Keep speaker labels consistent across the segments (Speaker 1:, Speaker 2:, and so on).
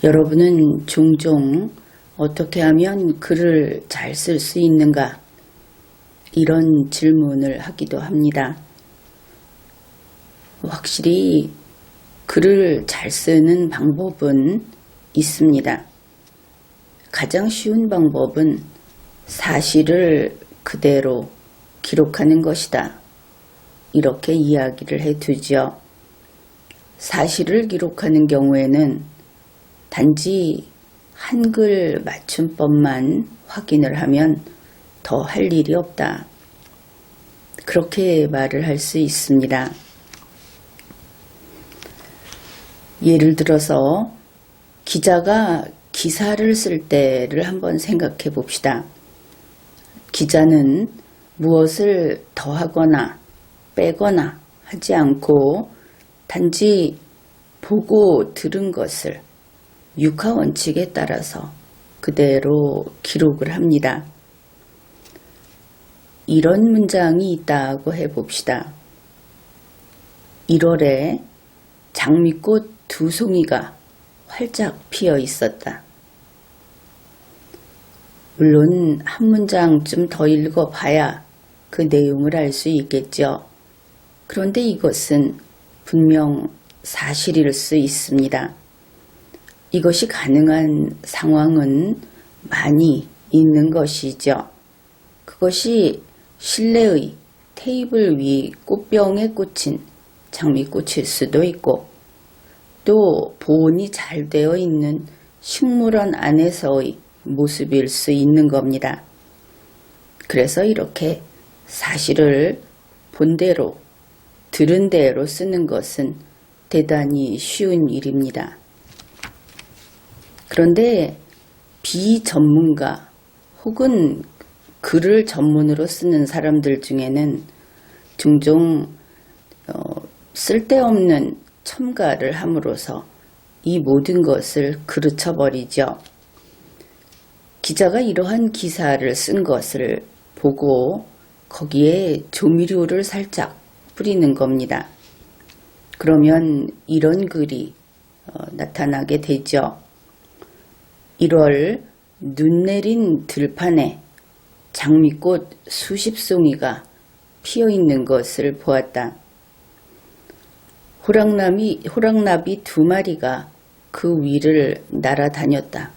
Speaker 1: 여러분은 종종 어떻게 하면 글을 잘 쓸 수 있는가? 이런 질문을 하기도 합니다. 확실히 글을 잘 쓰는 방법은 있습니다. 가장 쉬운 방법은 사실을 그대로 기록하는 것이다. 이렇게 이야기를 해두죠. 사실을 기록하는 경우에는 단지 한글 맞춤법만 확인을 하면 더 할 일이 없다. 그렇게 말을 할 수 있습니다. 예를 들어서 기자가 기사를 쓸 때를 한번 생각해 봅시다. 기자는 무엇을 더하거나 빼거나 하지 않고 단지 보고 들은 것을 육하 원칙에 따라서 그대로 기록을 합니다. 이런 문장이 있다고 해봅시다. 1월에 장미꽃 2송이가 활짝 피어 있었다. 물론 한 문장쯤 더 읽어봐야 그 내용을 알 수 있겠죠. 그런데 이것은 분명 사실일 수 있습니다. 이것이 가능한 상황은 많이 있는 것이죠. 그것이 실내의 테이블 위 꽃병에 꽂힌 장미꽃일 수도 있고 또 보온이 잘 되어 있는 식물원 안에서의 모습일 수 있는 겁니다. 그래서 이렇게 사실을 본대로 들은 대로 쓰는 것은 대단히 쉬운 일입니다. 그런데 비전문가 혹은 글을 전문으로 쓰는 사람들 중에는 종종 쓸데없는 첨가를 함으로써 이 모든 것을 그르쳐버리죠. 기자가 이러한 기사를 쓴 것을 보고 거기에 조미료를 살짝 뿌리는 겁니다. 그러면 이런 글이 나타나게 되죠. 1월 눈 내린 들판에 장미꽃 수십 송이가 피어 있는 것을 보았다. 호랑나비 2마리가 그 위를 날아다녔다.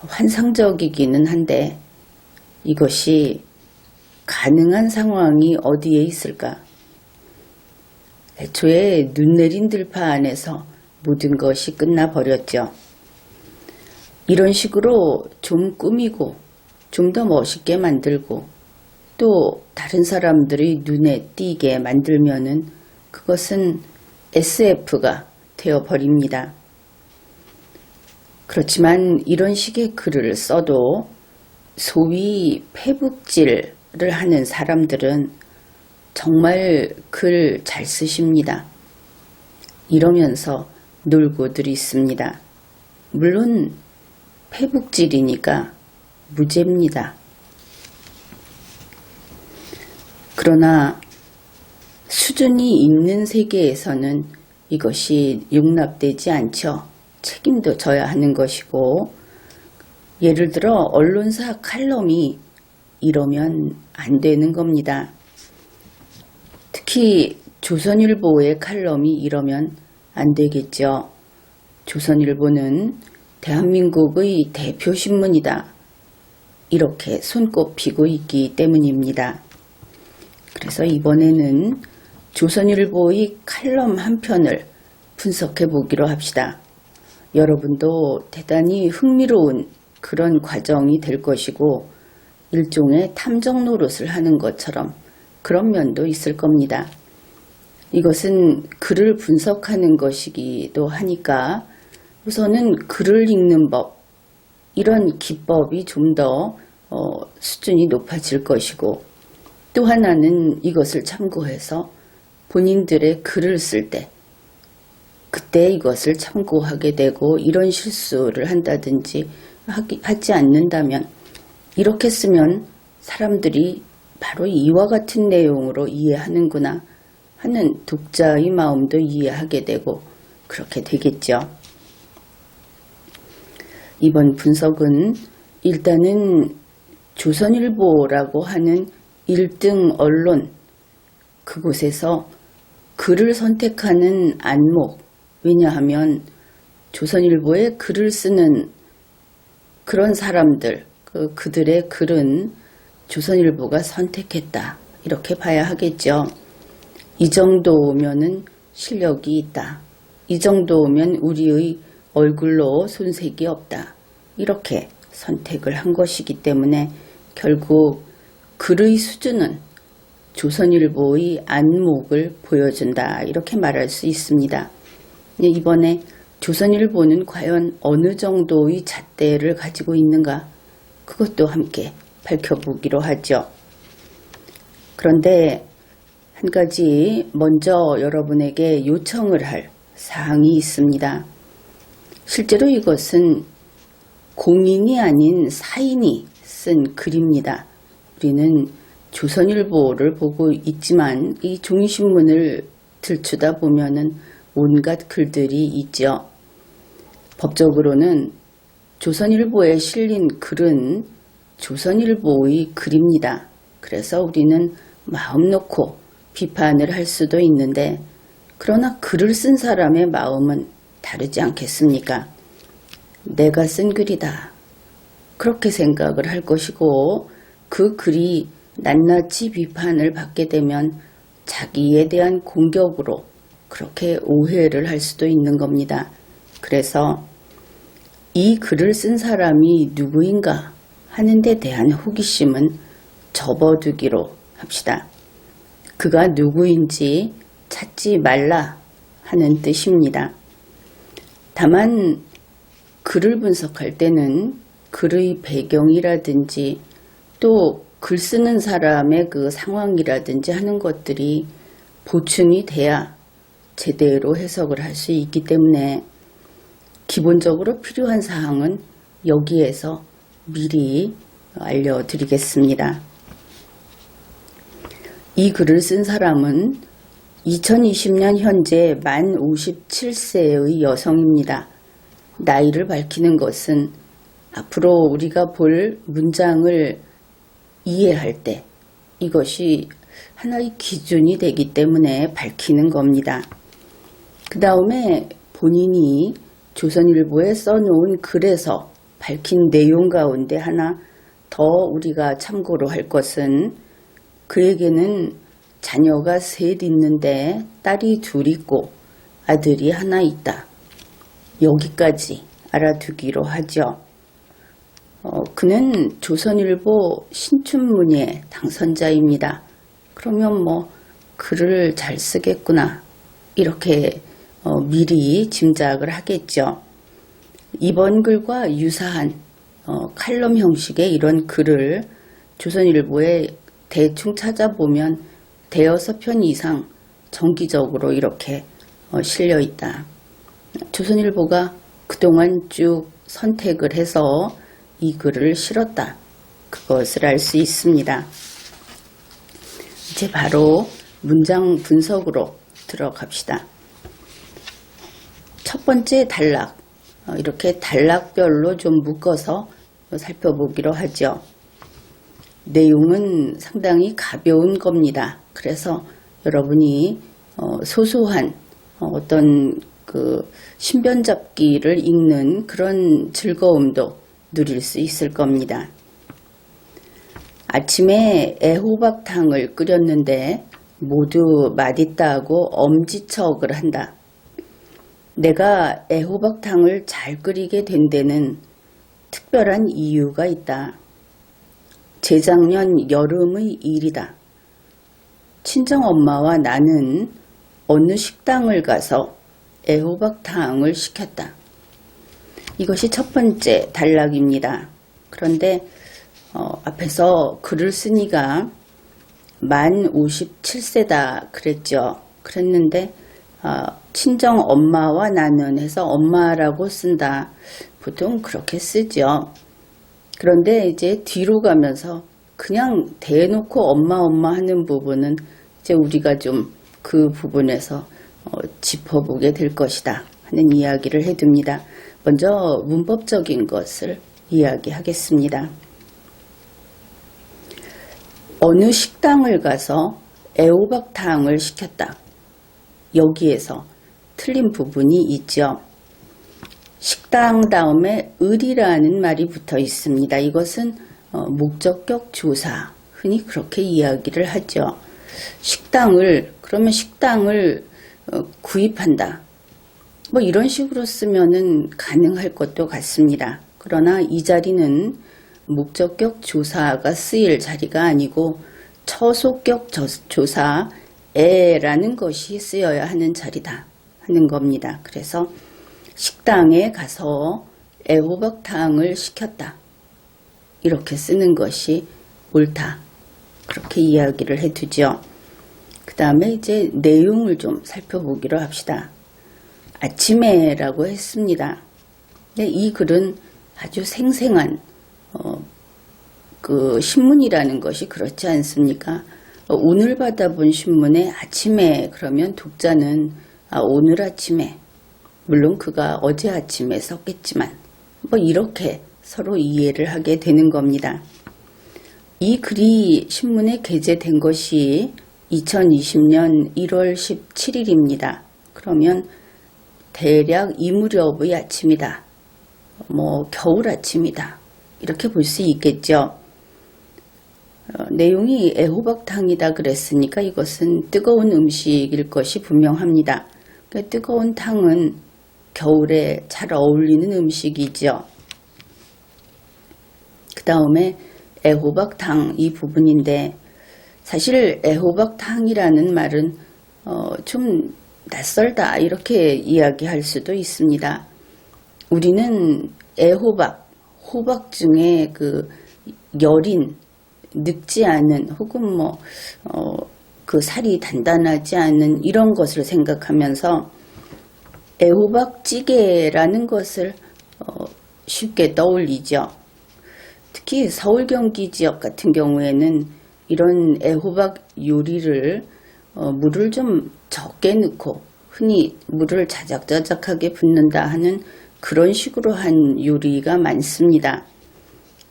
Speaker 1: 환상적이기는 한데 이것이 가능한 상황이 어디에 있을까? 애초에 눈 내린 들판 안에서 모든 것이 끝나버렸죠. 이런 식으로 좀 꾸미고 좀 더 멋있게 만들고 또 다른 사람들의 눈에 띄게 만들면은 그것은 SF가 되어버립니다. 그렇지만 이런 식의 글을 써도 소위 페북질을 하는 사람들은 정말 글 잘 쓰십니다. 이러면서 놀고들 있습니다. 물론 페북질이니까 무죄입니다. 그러나 수준이 있는 세계에서는 이것이 용납되지 않죠. 책임도 져야 하는 것이고 예를 들어 언론사 칼럼이 이러면 안 되는 겁니다. 특히 조선일보의 칼럼이 이러면 안 되겠죠. 조선일보는 대한민국의 대표신문이다. 이렇게 손꼽히고 있기 때문입니다. 그래서 이번에는 조선일보의 칼럼 한 편을 분석해 보기로 합시다. 여러분도 대단히 흥미로운 그런 과정이 될 것이고 일종의 탐정 노릇을 하는 것처럼 그런 면도 있을 겁니다. 이것은 글을 분석하는 것이기도 하니까 우선은 글을 읽는 법, 이런 기법이 좀 더 수준이 높아질 것이고 또 하나는 이것을 참고해서 본인들의 글을 쓸 때 그때 이것을 참고하게 되고 이런 실수를 한다든지 하지 않는다면 이렇게 쓰면 사람들이 바로 이와 같은 내용으로 이해하는구나 하는 독자의 마음도 이해하게 되고 그렇게 되겠죠. 이번 분석은 일단은 조선일보라고 하는 1등 언론, 그곳에서 글을 선택하는 안목, 왜냐하면 조선일보에 글을 쓰는 그런 사람들, 그들의 글은 조선일보가 선택했다, 이렇게 봐야 하겠죠. 이 정도면은 실력이 있다, 이 정도면 우리의 얼굴로 손색이 없다, 이렇게 선택을 한 것이기 때문에 결국 글의 수준은 조선일보의 안목을 보여준다, 이렇게 말할 수 있습니다. 이번에 조선일보는 과연 어느 정도의 잣대를 가지고 있는가, 그것도 함께 밝혀보기로 하죠. 그런데 한 가지 먼저 여러분에게 요청을 할 사항이 있습니다. 실제로 이것은 공인이 아닌 사인이 쓴 글입니다. 우리는 조선일보를 보고 있지만 이 종이신문을 들추다 보면은 온갖 글들이 있죠. 법적으로는 조선일보에 실린 글은 조선일보의 글입니다. 그래서 우리는 마음 놓고 비판을 할 수도 있는데, 그러나 글을 쓴 사람의 마음은 다르지 않겠습니까? 내가 쓴 글이다, 그렇게 생각을 할 것이고, 그 글이 낱낱이 비판을 받게 되면 자기에 대한 공격으로 그렇게 오해를 할 수도 있는 겁니다. 그래서 이 글을 쓴 사람이 누구인가 하는 데 대한 호기심은 접어두기로 합시다. 그가 누구인지 찾지 말라 하는 뜻입니다. 다만 글을 분석할 때는 글의 배경이라든지 또 글 쓰는 사람의 그 상황이라든지 하는 것들이 보충이 돼야 제대로 해석을 할 수 있기 때문에 기본적으로 필요한 사항은 여기에서 미리 알려드리겠습니다. 이 글을 쓴 사람은 2020년 현재 만 57세의 여성입니다. 나이를 밝히는 것은 앞으로 우리가 볼 문장을 이해할 때 이것이 하나의 기준이 되기 때문에 밝히는 겁니다. 그 다음에 본인이 조선일보에 써놓은 글에서 밝힌 내용 가운데 하나 더 우리가 참고로 할 것은, 그에게는 자녀가 셋 있는데 딸이 둘 있고 아들이 하나 있다, 여기까지 알아두기로 하죠. 그는 조선일보 신춘문예 당선자입니다. 그러면 글을 잘 쓰겠구나, 이렇게 미리 짐작을 하겠죠. 이번 글과 유사한 칼럼 형식의 이런 글을 조선일보에 대충 찾아보면 대여섯 편 이상 정기적으로 이렇게 실려 있다. 조선일보가 그동안 쭉 선택을 해서 이 글을 실었다, 그것을 알 수 있습니다. 이제 바로 문장 분석으로 들어갑시다. 첫 번째 단락, 이렇게 단락별로 좀 묶어서 살펴보기로 하죠. 내용은 상당히 가벼운 겁니다. 그래서 여러분이 소소한 어떤 그 신변잡기를 읽는 그런 즐거움도 누릴 수 있을 겁니다. 아침에 애호박탕을 끓였는데 모두 맛있다고 엄지척을 한다. 내가 애호박탕을 잘 끓이게 된 데는 특별한 이유가 있다. 재작년 여름의 일이다. 친정엄마와 나는 어느 식당을 가서 애호박탕을 시켰다. 이것이 첫 번째 단락입니다. 그런데 앞에서 글을 쓰니가 만 57세다 그랬죠. 그랬는데 친정 엄마와 나는 해서 엄마라고 쓴다. 보통 그렇게 쓰죠. 그런데 이제 뒤로 가면서 그냥 대놓고 엄마 하는 부분은 이제 우리가 좀 그 부분에서 짚어보게 될 것이다 하는 이야기를 해둡니다. 먼저 문법적인 것을 이야기하겠습니다. 어느 식당을 가서 애호박탕을 시켰다. 여기에서 틀린 부분이 있죠. 식당 다음에 을이라는 말이 붙어 있습니다. 이것은 목적격 조사, 흔히 그렇게 이야기를 하죠. 그러면 식당을 구입한다. 뭐 이런 식으로 쓰면은 가능할 것도 같습니다. 그러나 이 자리는 목적격 조사가 쓰일 자리가 아니고 처속격 조사 에라는 것이 쓰여야 하는 자리다 하는 겁니다. 그래서 식당에 가서 애호박탕을 시켰다. 이렇게 쓰는 것이 옳다. 그렇게 이야기를 해두죠. 그 다음에 이제 내용을 좀 살펴보기로 합시다. 아침에라고 했습니다. 근데 이 글은 아주 생생한 그 신문이라는 것이 그렇지 않습니까? 오늘 받아본 신문에 아침에 그러면 독자는 오늘 아침에, 물론 그가 어제 아침에 썼겠지만 뭐 이렇게 서로 이해를 하게 되는 겁니다. 이 글이 신문에 게재된 것이 2020년 1월 17일입니다. 그러면 대략 이 무렵의 아침이다. 뭐 겨울 아침이다. 이렇게 볼 수 있겠죠. 내용이 애호박탕이다 그랬으니까 이것은 뜨거운 음식일 것이 분명합니다. 그러니까 뜨거운 탕은 겨울에 잘 어울리는 음식이죠. 그 다음에 애호박탕 이 부분인데 사실 애호박탕이라는 말은 좀 낯설다 이렇게 이야기할 수도 있습니다. 우리는 애호박, 호박 중에 그 여린 늙지 않은 혹은 그 살이 단단하지 않은 이런 것을 생각하면서 애호박찌개라는 것을 쉽게 떠올리죠. 특히 서울 경기 지역 같은 경우에는 이런 애호박 요리를 물을 좀 적게 넣고 흔히 물을 자작자작하게 붓는다 하는 그런 식으로 한 요리가 많습니다.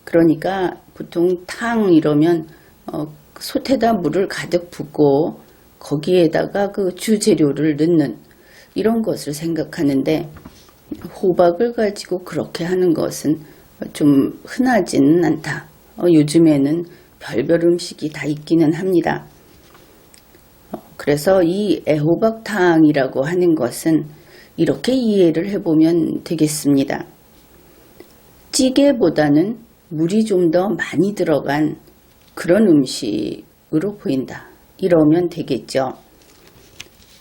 Speaker 1: 그러니까 보통 탕 이러면 솥에다 물을 가득 붓고 거기에다가 그 주재료를 넣는 이런 것을 생각하는데 호박을 가지고 그렇게 하는 것은 좀 흔하지는 않다. 요즘에는 별별 음식이 다 있기는 합니다. 그래서 이 애호박탕이라고 하는 것은 이렇게 이해를 해보면 되겠습니다. 찌개보다는 물이 좀 더 많이 들어간 그런 음식으로 보인다. 이러면 되겠죠.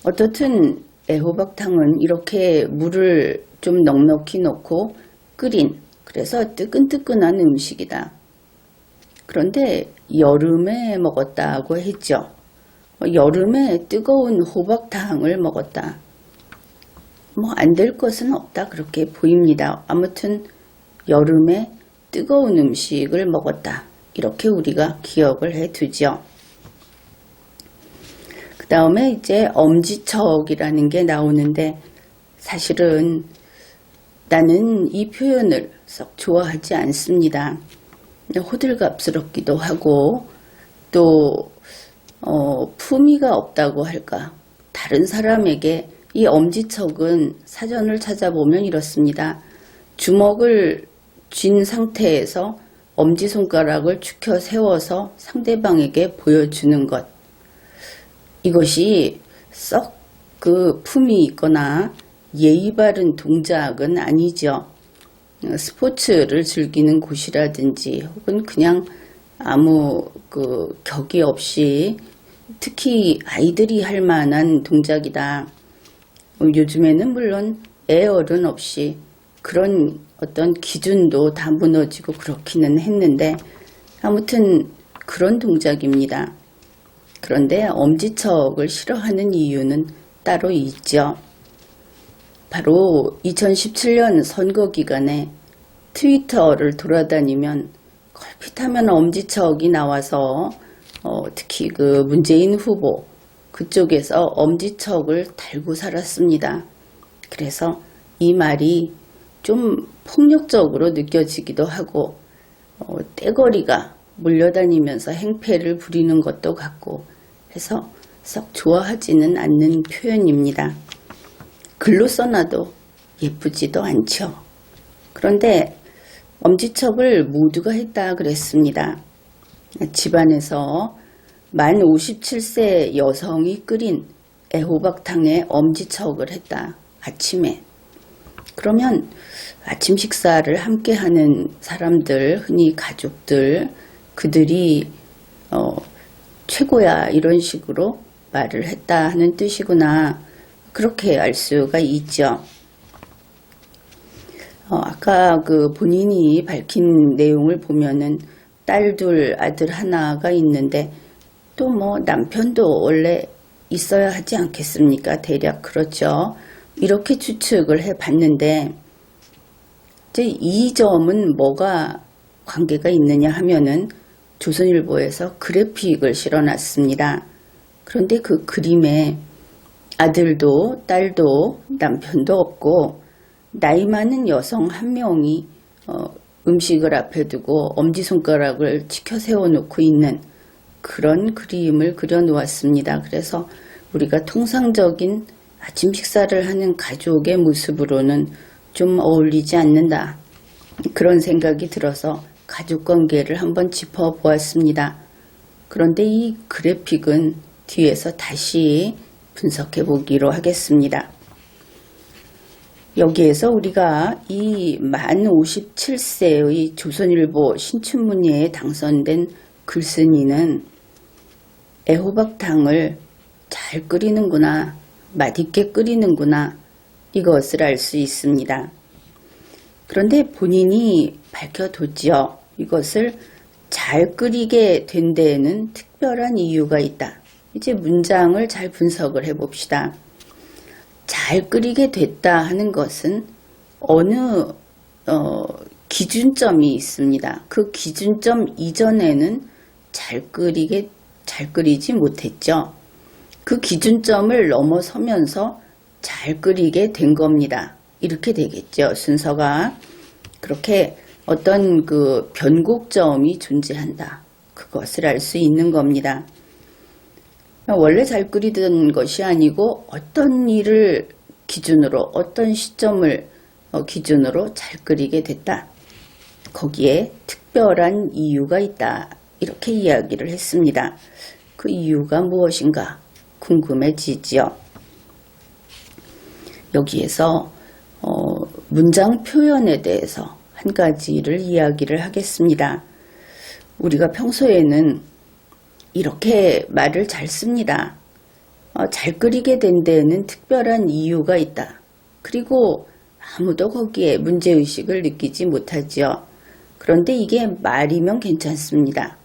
Speaker 1: 어떻든 애호박탕은 이렇게 물을 좀 넉넉히 넣고 끓인 그래서 뜨끈뜨끈한 음식이다. 그런데 여름에 먹었다고 했죠. 여름에 뜨거운 호박탕을 먹었다. 뭐 안 될 것은 없다 그렇게 보입니다. 아무튼 여름에 뜨거운 음식을 먹었다. 이렇게 우리가 기억을 해두죠. 그 다음에 이제 엄지척이라는 게 나오는데 사실은 나는 이 표현을 썩 좋아하지 않습니다. 호들갑스럽기도 하고 또 품위가 없다고 할까. 다른 사람에게 이 엄지척은 사전을 찾아보면 이렇습니다. 주먹을 쥔 상태에서 엄지손가락을 축혀 세워서 상대방에게 보여주는 것. 이것이 썩 그 품이 있거나 예의 바른 동작은 아니죠. 스포츠를 즐기는 곳이라든지 혹은 그냥 아무 그 격이 없이 특히 아이들이 할 만한 동작이다. 요즘에는 물론 애어른 없이 그런 어떤 기준도 다 무너지고 그렇기는 했는데 아무튼 그런 동작입니다. 그런데 엄지척을 싫어하는 이유는 따로 있죠. 바로 2017년 선거 기간에 트위터를 돌아다니면 걸핏하면 엄지척이 나와서 특히 그 문재인 후보 그쪽에서 엄지척을 달고 살았습니다. 그래서 이 말이 좀 폭력적으로 느껴지기도 하고 떼거리가 몰려다니면서 행패를 부리는 것도 같고 해서 썩 좋아하지는 않는 표현입니다. 글로 써놔도 예쁘지도 않죠. 그런데 엄지척을 모두가 했다 그랬습니다. 집안에서 만 57세 여성이 끓인 애호박탕에 엄지척을 했다. 아침에. 그러면 아침 식사를 함께 하는 사람들, 흔히 가족들, 그들이 최고야 이런 식으로 말을 했다 하는 뜻이구나. 그렇게 알 수가 있죠. 아까 그 본인이 밝힌 내용을 보면은 딸 둘, 아들 하나가 있는데 또 뭐 남편도 원래 있어야 하지 않겠습니까? 대략 그렇죠. 이렇게 추측을 해봤는데 이제 이 점은 뭐가 관계가 있느냐 하면은 조선일보에서 그래픽을 실어놨습니다. 그런데 그 그림에 아들도 딸도 남편도 없고 나이 많은 여성 한 명이 음식을 앞에 두고 엄지손가락을 치켜 세워놓고 있는 그런 그림을 그려놓았습니다. 그래서 우리가 통상적인 아침 식사를 하는 가족의 모습으로는 좀 어울리지 않는다. 그런 생각이 들어서 가족관계를 한번 짚어보았습니다. 그런데 이 그래픽은 뒤에서 다시 분석해 보기로 하겠습니다. 여기에서 우리가 이 만 57세의 조선일보 신춘문예에 당선된 글쓴이는 애호박탕을 잘 끓이는구나, 맛있게 끓이는구나 이것을 알 수 있습니다. 그런데 본인이 밝혀뒀지요. 이것을 잘 끓이게 된 데에는 특별한 이유가 있다. 이제 문장을 잘 분석을 해봅시다. 잘 끓이게 됐다 하는 것은 어느 기준점이 있습니다. 그 기준점 이전에는 잘 끓이지 못했죠. 그 기준점을 넘어서면서 잘 끓이게 된 겁니다. 이렇게 되겠죠. 순서가. 그렇게 어떤 그 변곡점이 존재한다. 그것을 알 수 있는 겁니다. 원래 잘 끓이던 것이 아니고 어떤 일을 기준으로 어떤 시점을 기준으로 잘 끓이게 됐다. 거기에 특별한 이유가 있다. 이렇게 이야기를 했습니다. 그 이유가 무엇인가 궁금해지지요. 여기에서 문장 표현에 대해서 한 가지를 이야기를 하겠습니다. 우리가 평소에는 이렇게 말을 잘 씁니다. 잘 끓이게 된 데에는 특별한 이유가 있다. 그리고 아무도 거기에 문제의식을 느끼지 못하지요. 그런데 이게 말이면 괜찮습니다.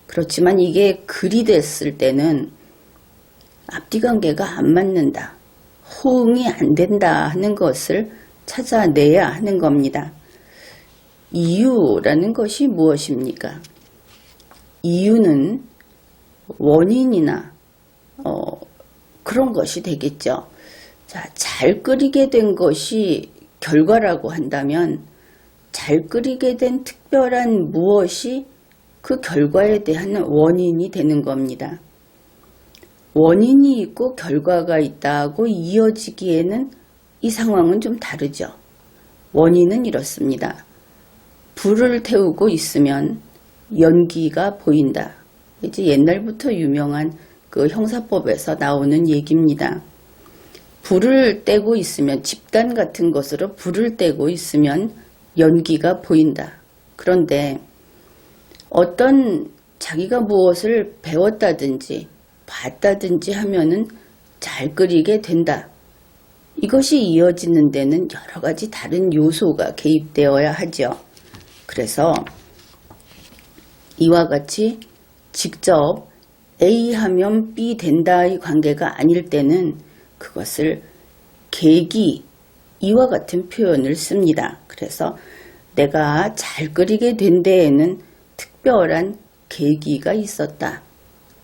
Speaker 1: 그렇지만 이게 글이 됐을 때는 앞뒤 관계가 안 맞는다. 호응이 안 된다 하는 것을 찾아내야 하는 겁니다. 이유라는 것이 무엇입니까? 이유는 원인이나 그런 것이 되겠죠. 자, 잘 끓이게 된 것이 결과라고 한다면 잘 끓이게 된 특별한 무엇이 그 결과에 대한 원인이 되는 겁니다. 원인이 있고 결과가 있다고 이어지기에는 이 상황은 좀 다르죠. 원인은 이렇습니다. 불을 태우고 있으면 연기가 보인다. 이제 옛날부터 유명한 그 형사법에서 나오는 얘기입니다. 불을 떼고 있으면 집단 같은 것으로 불을 떼고 있으면 연기가 보인다. 그런데 어떤 자기가 무엇을 배웠다든지 봤다든지 하면은 잘 끓이게 된다. 이것이 이어지는 데는 여러 가지 다른 요소가 개입되어야 하죠. 그래서 이와 같이 직접 A 하면 B 된다의 관계가 아닐 때는 그것을 계기, 이와 같은 표현을 씁니다. 그래서 내가 잘 끓이게 된 데에는 특별한 계기가 있었다.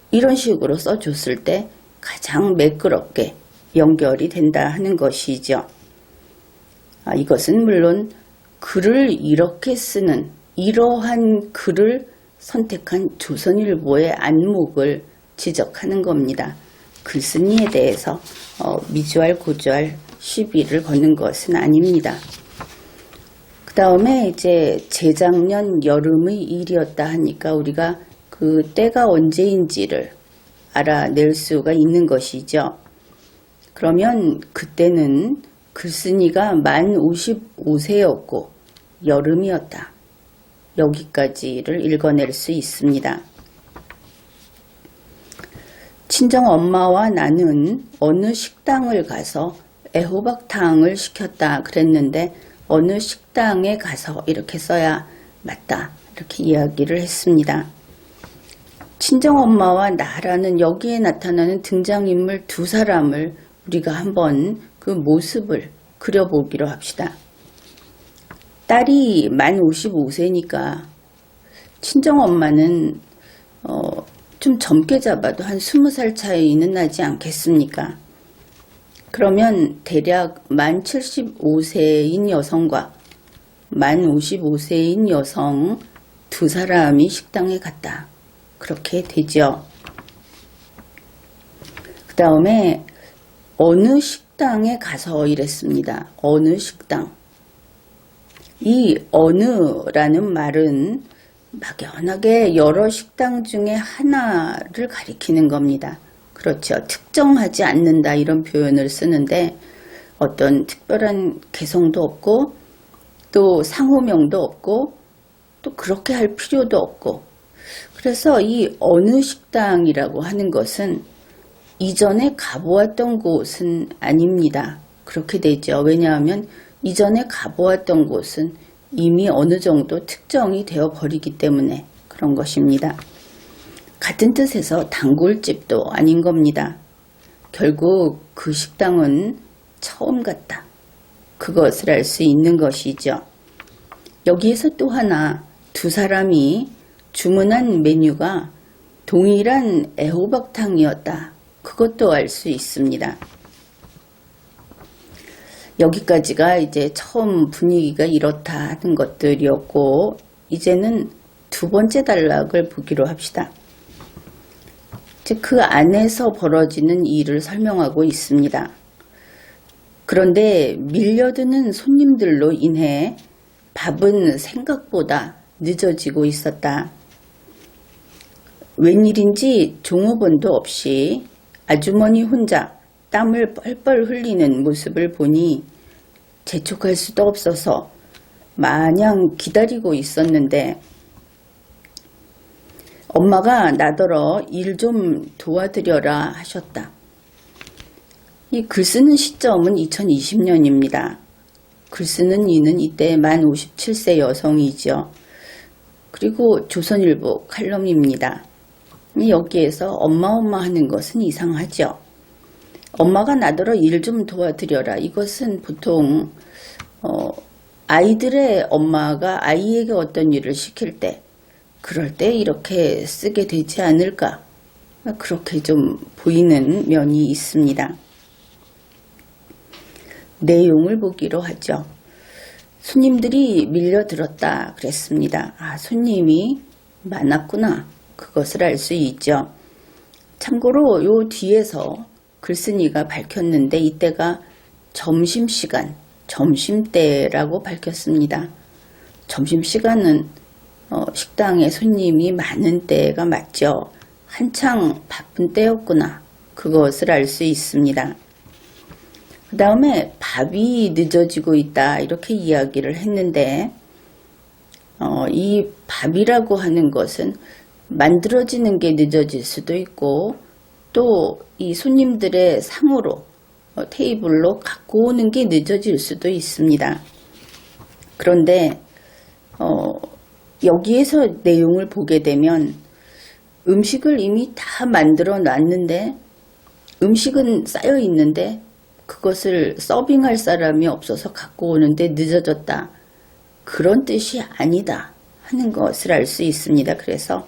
Speaker 1: 이런 식으로 써줬을 때 가장 매끄럽게 연결이 된다 하는 것이죠. 이것은 물론 글을 이렇게 쓰는 이러한 글을 선택한 조선일보의 안목을 지적하는 겁니다. 글쓴이에 대해서 미주알 고주알 시비를 거는 것은 아닙니다. 그 다음에 이제 재작년 여름의 일이었다 하니까 우리가 그 때가 언제인지를 알아낼 수가 있는 것이죠. 그러면 그때는 글쓴이가 만 55세였고 여름이었다. 여기까지를 읽어낼 수 있습니다. 친정 엄마와 나는 어느 식당을 가서 애호박탕을 시켰다 그랬는데 어느 식당에 가서 이렇게 써야 맞다. 이렇게 이야기를 했습니다. 친정엄마와 나라는 여기에 나타나는 등장인물 두 사람을 우리가 한번 그 모습을 그려보기로 합시다. 딸이 만 55세니까 친정엄마는 좀 젊게 잡아도 한 20살 차이는 나지 않겠습니까? 그러면 대략 만 75세인 여성과 만 55세인 여성 두 사람이 식당에 갔다. 그렇게 되죠. 그 다음에 어느 식당에 가서 이랬습니다. 어느 식당. 이 어느라는 말은 막연하게 여러 식당 중에 하나를 가리키는 겁니다. 그렇죠. 특정하지 않는다 이런 표현을 쓰는데 어떤 특별한 개성도 없고 또 상호명도 없고 또 그렇게 할 필요도 없고 그래서 이 어느 식당이라고 하는 것은 이전에 가보았던 곳은 아닙니다. 그렇게 되죠. 왜냐하면 이전에 가보았던 곳은 이미 어느 정도 특정이 되어 버리기 때문에 그런 것입니다. 같은 뜻에서 단골집도 아닌 겁니다. 결국 그 식당은 처음 갔다. 그것을 알 수 있는 것이죠. 여기에서 또 하나 두 사람이 주문한 메뉴가 동일한 애호박탕이었다. 그것도 알 수 있습니다. 여기까지가 이제 처음 분위기가 이렇다 하는 것들이었고 이제는 두 번째 단락을 보기로 합시다. 즉 그 안에서 벌어지는 일을 설명하고 있습니다. 그런데 밀려드는 손님들로 인해 밥은 생각보다 늦어지고 있었다. 웬일인지 종업원도 없이 아주머니 혼자 땀을 뻘뻘 흘리는 모습을 보니 재촉할 수도 없어서 마냥 기다리고 있었는데 엄마가 나더러 일 좀 도와드려라 하셨다. 이 글 쓰는 시점은 2020년입니다. 글 쓰는 이는 이때 만 57세 여성이죠. 그리고 조선일보 칼럼입니다. 여기에서 엄마 하는 것은 이상하죠. 엄마가 나더러 일 좀 도와드려라. 이것은 보통 아이들의 엄마가 아이에게 어떤 일을 시킬 때 그럴 때 이렇게 쓰게 되지 않을까. 그렇게 좀 보이는 면이 있습니다. 내용을 보기로 하죠. 손님들이 밀려들었다 그랬습니다. 손님이 많았구나. 그것을 알 수 있죠. 참고로 요 뒤에서 글쓴이가 밝혔는데 이때가 점심시간, 점심때라고 밝혔습니다. 점심시간은 식당에 손님이 많은 때가 맞죠. 한창 바쁜 때였구나. 그것을 알 수 있습니다. 그 다음에 밥이 늦어지고 있다 이렇게 이야기를 했는데 이 밥이라고 하는 것은 만들어지는 게 늦어질 수도 있고 또 이 손님들의 상으로 테이블로 갖고 오는 게 늦어질 수도 있습니다. 그런데 여기에서 내용을 보게 되면 음식을 이미 다 만들어 놨는데 음식은 쌓여 있는데 그것을 서빙할 사람이 없어서 갖고 오는데 늦어졌다. 그런 뜻이 아니다 하는 것을 알 수 있습니다. 그래서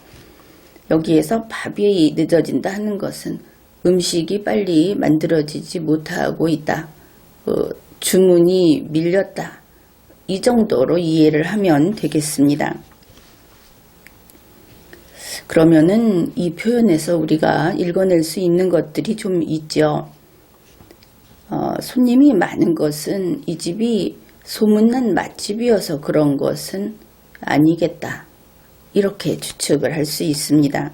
Speaker 1: 여기에서 밥이 늦어진다 하는 것은 음식이 빨리 만들어지지 못하고 있다. 주문이 밀렸다. 이 정도로 이해를 하면 되겠습니다. 그러면은 이 표현에서 우리가 읽어낼 수 있는 것들이 좀 있죠. 손님이 많은 것은 이 집이 소문난 맛집이어서 그런 것은 아니겠다. 이렇게 추측을 할 수 있습니다.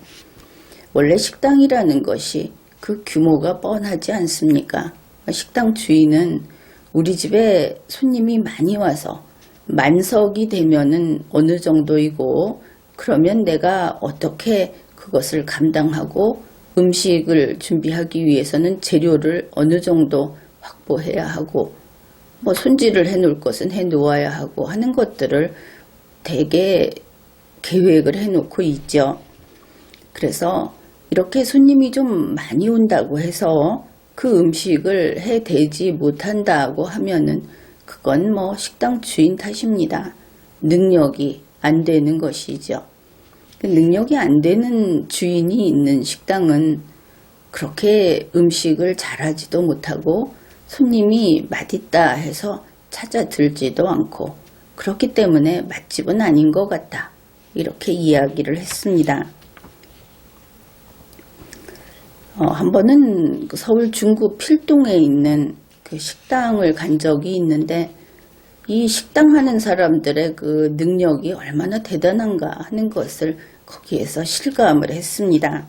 Speaker 1: 원래 식당이라는 것이 그 규모가 뻔하지 않습니까? 식당 주인은 우리 집에 손님이 많이 와서 만석이 되면은 어느 정도이고, 그러면 내가 어떻게 그것을 감당하고 음식을 준비하기 위해서는 재료를 어느 정도 확보해야 하고, 손질을 해놓을 것은 해놓아야 하고 하는 것들을 대개 계획을 해놓고 있죠. 그래서 이렇게 손님이 좀 많이 온다고 해서 그 음식을 해대지 못한다고 하면은 그건 식당 주인 탓입니다. 능력이 안 되는 것이죠. 능력이 안 되는 주인이 있는 식당은 그렇게 음식을 잘하지도 못하고 손님이 맛있다 해서 찾아들지도 않고, 그렇기 때문에 맛집은 아닌 것 같다. 이렇게 이야기를 했습니다. 한 번은 서울 중구 필동에 있는 그 식당을 간 적이 있는데, 이 식당 하는 사람들의 그 능력이 얼마나 대단한가 하는 것을 거기에서 실감을 했습니다.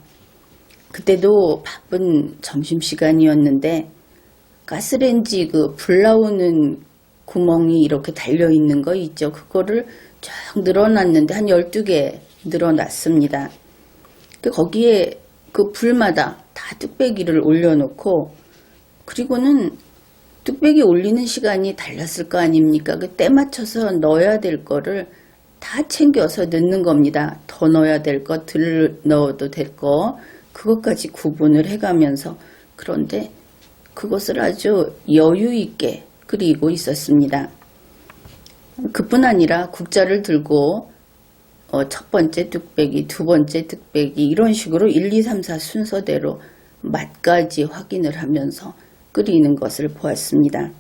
Speaker 1: 그때도 바쁜 점심시간이었는데 가스레인지 그 불 나오는 구멍이 이렇게 달려있는 거 있죠. 그거를 쫙 늘어놨는데 한 12개 늘어났습니다. 거기에 그 불마다 다 뚝배기를 올려놓고, 그리고는 뚝배기 올리는 시간이 달랐을 거 아닙니까? 그 때 맞춰서 넣어야 될 거를 다 챙겨서 넣는 겁니다. 더 넣어야 될 거, 덜 넣어도 될 거, 그것까지 구분을 해가면서. 그런데 그것을 아주 여유 있게 끓이고 있었습니다. 그뿐 아니라 국자를 들고 첫 번째 뚝배기, 두 번째 뚝배기 이런 식으로 1, 2, 3, 4 순서대로 맛까지 확인을 하면서 끓이는 것을 보았습니다.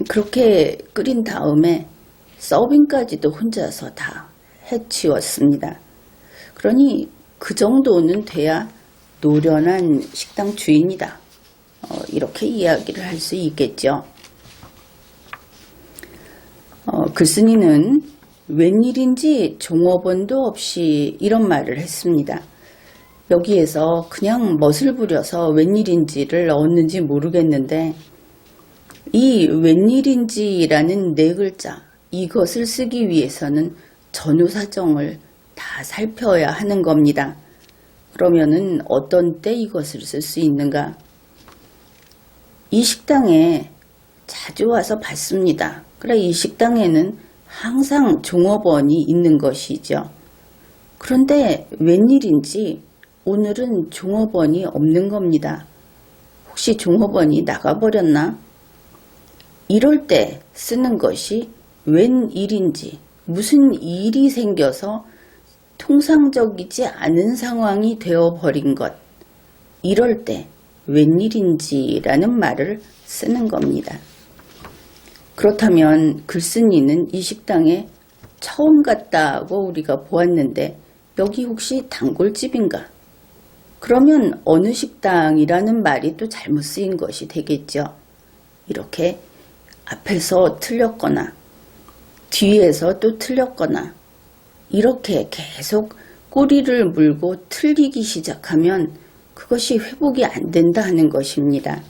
Speaker 1: 그렇게 끓인 다음에 서빙까지도 혼자서 다 해치웠습니다. 그러니 그 정도는 돼야 노련한 식당 주인이다. 이렇게 이야기를 할 수 있겠죠. 글쓴이는 웬일인지 종업원도 없이 이런 말을 했습니다. 여기에서 그냥 멋을 부려서 웬일인지를 넣었는지 모르겠는데, 이 웬일인지라는 네 글자, 이것을 쓰기 위해서는 전후 사정을 다 살펴야 하는 겁니다. 그러면은 어떤 때 이것을 쓸 수 있는가? 이 식당에 자주 와서 봤습니다. 그래, 이 식당에는 항상 종업원이 있는 것이죠. 그런데 웬일인지 오늘은 종업원이 없는 겁니다. 혹시 종업원이 나가버렸나? 이럴 때 쓰는 것이 웬일인지, 무슨 일이 생겨서 통상적이지 않은 상황이 되어버린 것, 이럴 때 웬일인지라는 말을 쓰는 겁니다. 그렇다면 글쓴이는 이 식당에 처음 갔다고 우리가 보았는데, 여기 혹시 단골집인가? 그러면 어느 식당이라는 말이 또 잘못 쓰인 것이 되겠죠. 이렇게 앞에서 틀렸거나 뒤에서 또 틀렸거나 이렇게 계속 꼬리를 물고 틀리기 시작하면 그것이 회복이 안 된다 하는 것입니다.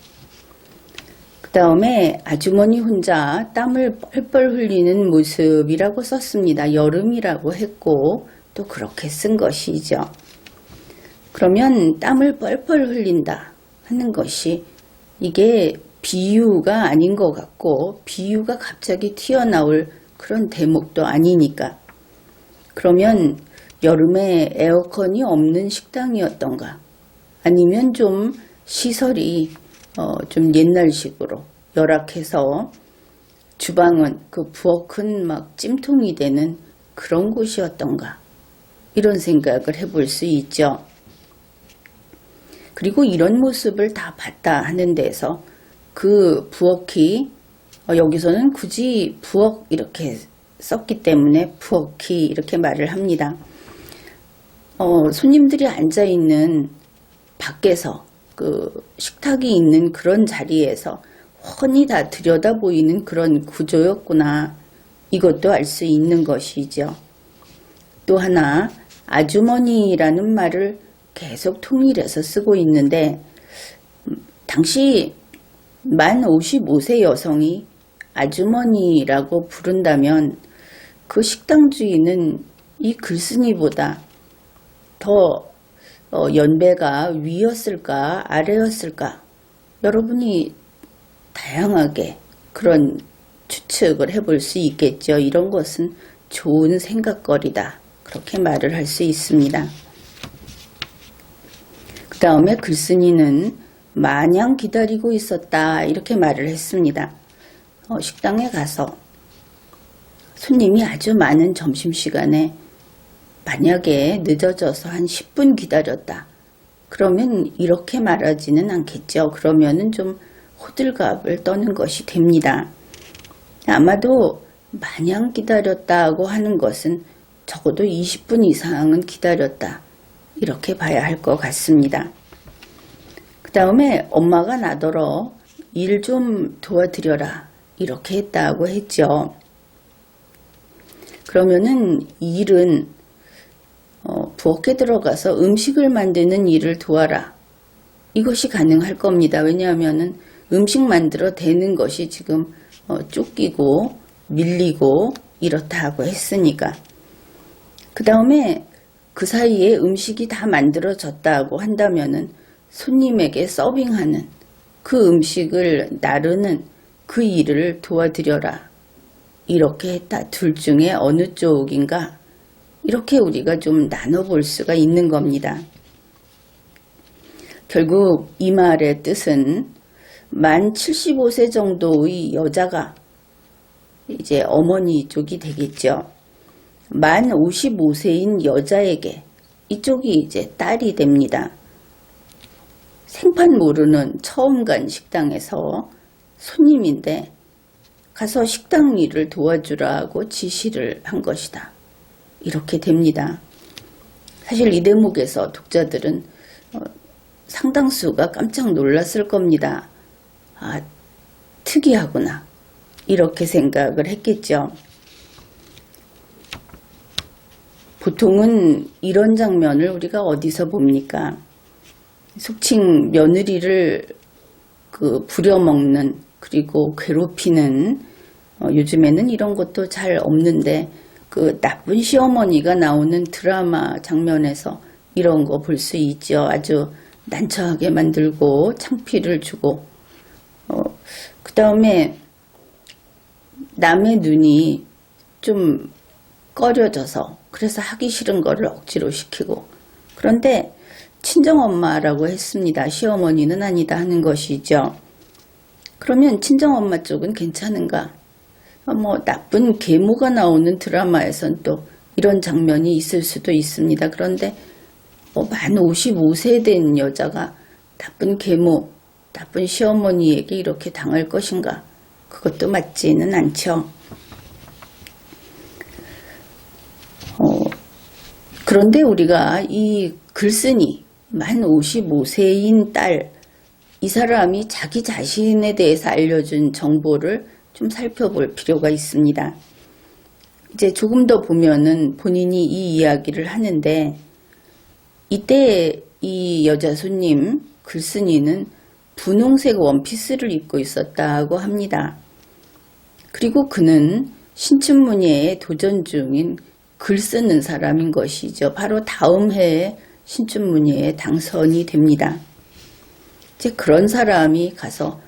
Speaker 1: 그 다음에 아주머니 혼자 땀을 뻘뻘 흘리는 모습이라고 썼습니다. 여름이라고 했고 또 그렇게 쓴 것이죠. 그러면 땀을 뻘뻘 흘린다 하는 것이 이게 비유가 아닌 것 같고, 비유가 갑자기 튀어나올 그런 대목도 아니니까. 그러면 여름에 에어컨이 없는 식당이었던가, 아니면 좀 시설이 좀 옛날식으로 열악해서 주방은 그 부엌은 막 찜통이 되는 그런 곳이었던가, 이런 생각을 해볼 수 있죠. 그리고 이런 모습을 다 봤다 하는 데서 그 부엌이 여기서는 굳이 부엌 이렇게 썼기 때문에 부엌이 이렇게 말을 합니다. 손님들이 앉아있는 밖에서 그 식탁이 있는 그런 자리에서 훤히 다 들여다 보이는 그런 구조였구나. 이것도 알 수 있는 것이죠. 또 하나 아주머니라는 말을 계속 통일해서 쓰고 있는데 당시 만 55세 여성이 아주머니라고 부른다면 그 식당 주인은 이 글쓴이보다 더 연배가 위였을까 아래였을까 여러분이 다양하게 그런 추측을 해볼 수 있겠죠. 이런 것은 좋은 생각거리다. 그렇게 말을 할 수 있습니다. 그 다음에 글쓴이는 마냥 기다리고 있었다. 이렇게 말을 했습니다. 식당에 가서 손님이 아주 많은 점심시간에 만약에 늦어져서 한 10분 기다렸다. 그러면 이렇게 말하지는 않겠죠. 그러면은 좀 호들갑을 떠는 것이 됩니다. 아마도 마냥 기다렸다고 하는 것은 적어도 20분 이상은 기다렸다. 이렇게 봐야 할 것 같습니다. 그 다음에 엄마가 나더러 일 좀 도와드려라. 이렇게 했다고 했죠. 그러면은 일은 부엌에 들어가서 음식을 만드는 일을 도와라. 이것이 가능할 겁니다. 왜냐하면은 음식 만들어 대는 것이 지금 쫓기고 밀리고 이렇다고 했으니까. 그 다음에 그 사이에 음식이 다 만들어졌다고 한다면은 손님에게 서빙하는 그 음식을 나르는 그 일을 도와드려라. 이렇게 했다. 둘 중에 어느 쪽인가? 이렇게 우리가 좀 나눠볼 수가 있는 겁니다. 결국 이 말의 뜻은 만 75세 정도의 여자가 이제 어머니 쪽이 되겠죠. 만 55세인 여자에게 이쪽이 이제 딸이 됩니다. 생판 모르는 처음 간 식당에서 손님인데 가서 식당 일을 도와주라고 지시를 한 것이다. 이렇게 됩니다. 사실 이 대목에서 독자들은 상당수가 깜짝 놀랐을 겁니다. 아, 특이하구나. 이렇게 생각을 했겠죠. 보통은 이런 장면을 우리가 어디서 봅니까? 속칭 며느리를 부려먹는 그리고 괴롭히는 요즘에는 이런 것도 잘 없는데 그 나쁜 시어머니가 나오는 드라마 장면에서 이런 거 볼 수 있죠. 아주 난처하게 만들고 창피를 주고 그 다음에 남의 눈이 좀 꺼려져서 그래서 하기 싫은 거를 억지로 시키고 그런데 친정엄마라고 했습니다. 시어머니는 아니다 하는 것이죠. 그러면 친정엄마 쪽은 괜찮은가? 나쁜 계모가 나오는 드라마에선 또 이런 장면이 있을 수도 있습니다. 그런데 만 55세 된 여자가 나쁜 계모, 나쁜 시어머니에게 이렇게 당할 것인가? 그것도 맞지는 않죠. 그런데 우리가 이 글쓴이 만 55세인 딸, 이 사람이 자기 자신에 대해서 알려준 정보를 좀 살펴볼 필요가 있습니다. 이제 조금 더 보면은 본인이 이 이야기를 하는데 이때 이 여자 손님 글쓴이는 분홍색 원피스를 입고 있었다고 합니다. 그리고 그는 신춘문예에 도전 중인 글 쓰는 사람인 것이죠. 바로 다음 해에 신춘문예에 당선이 됩니다. 이제 그런 사람이 가서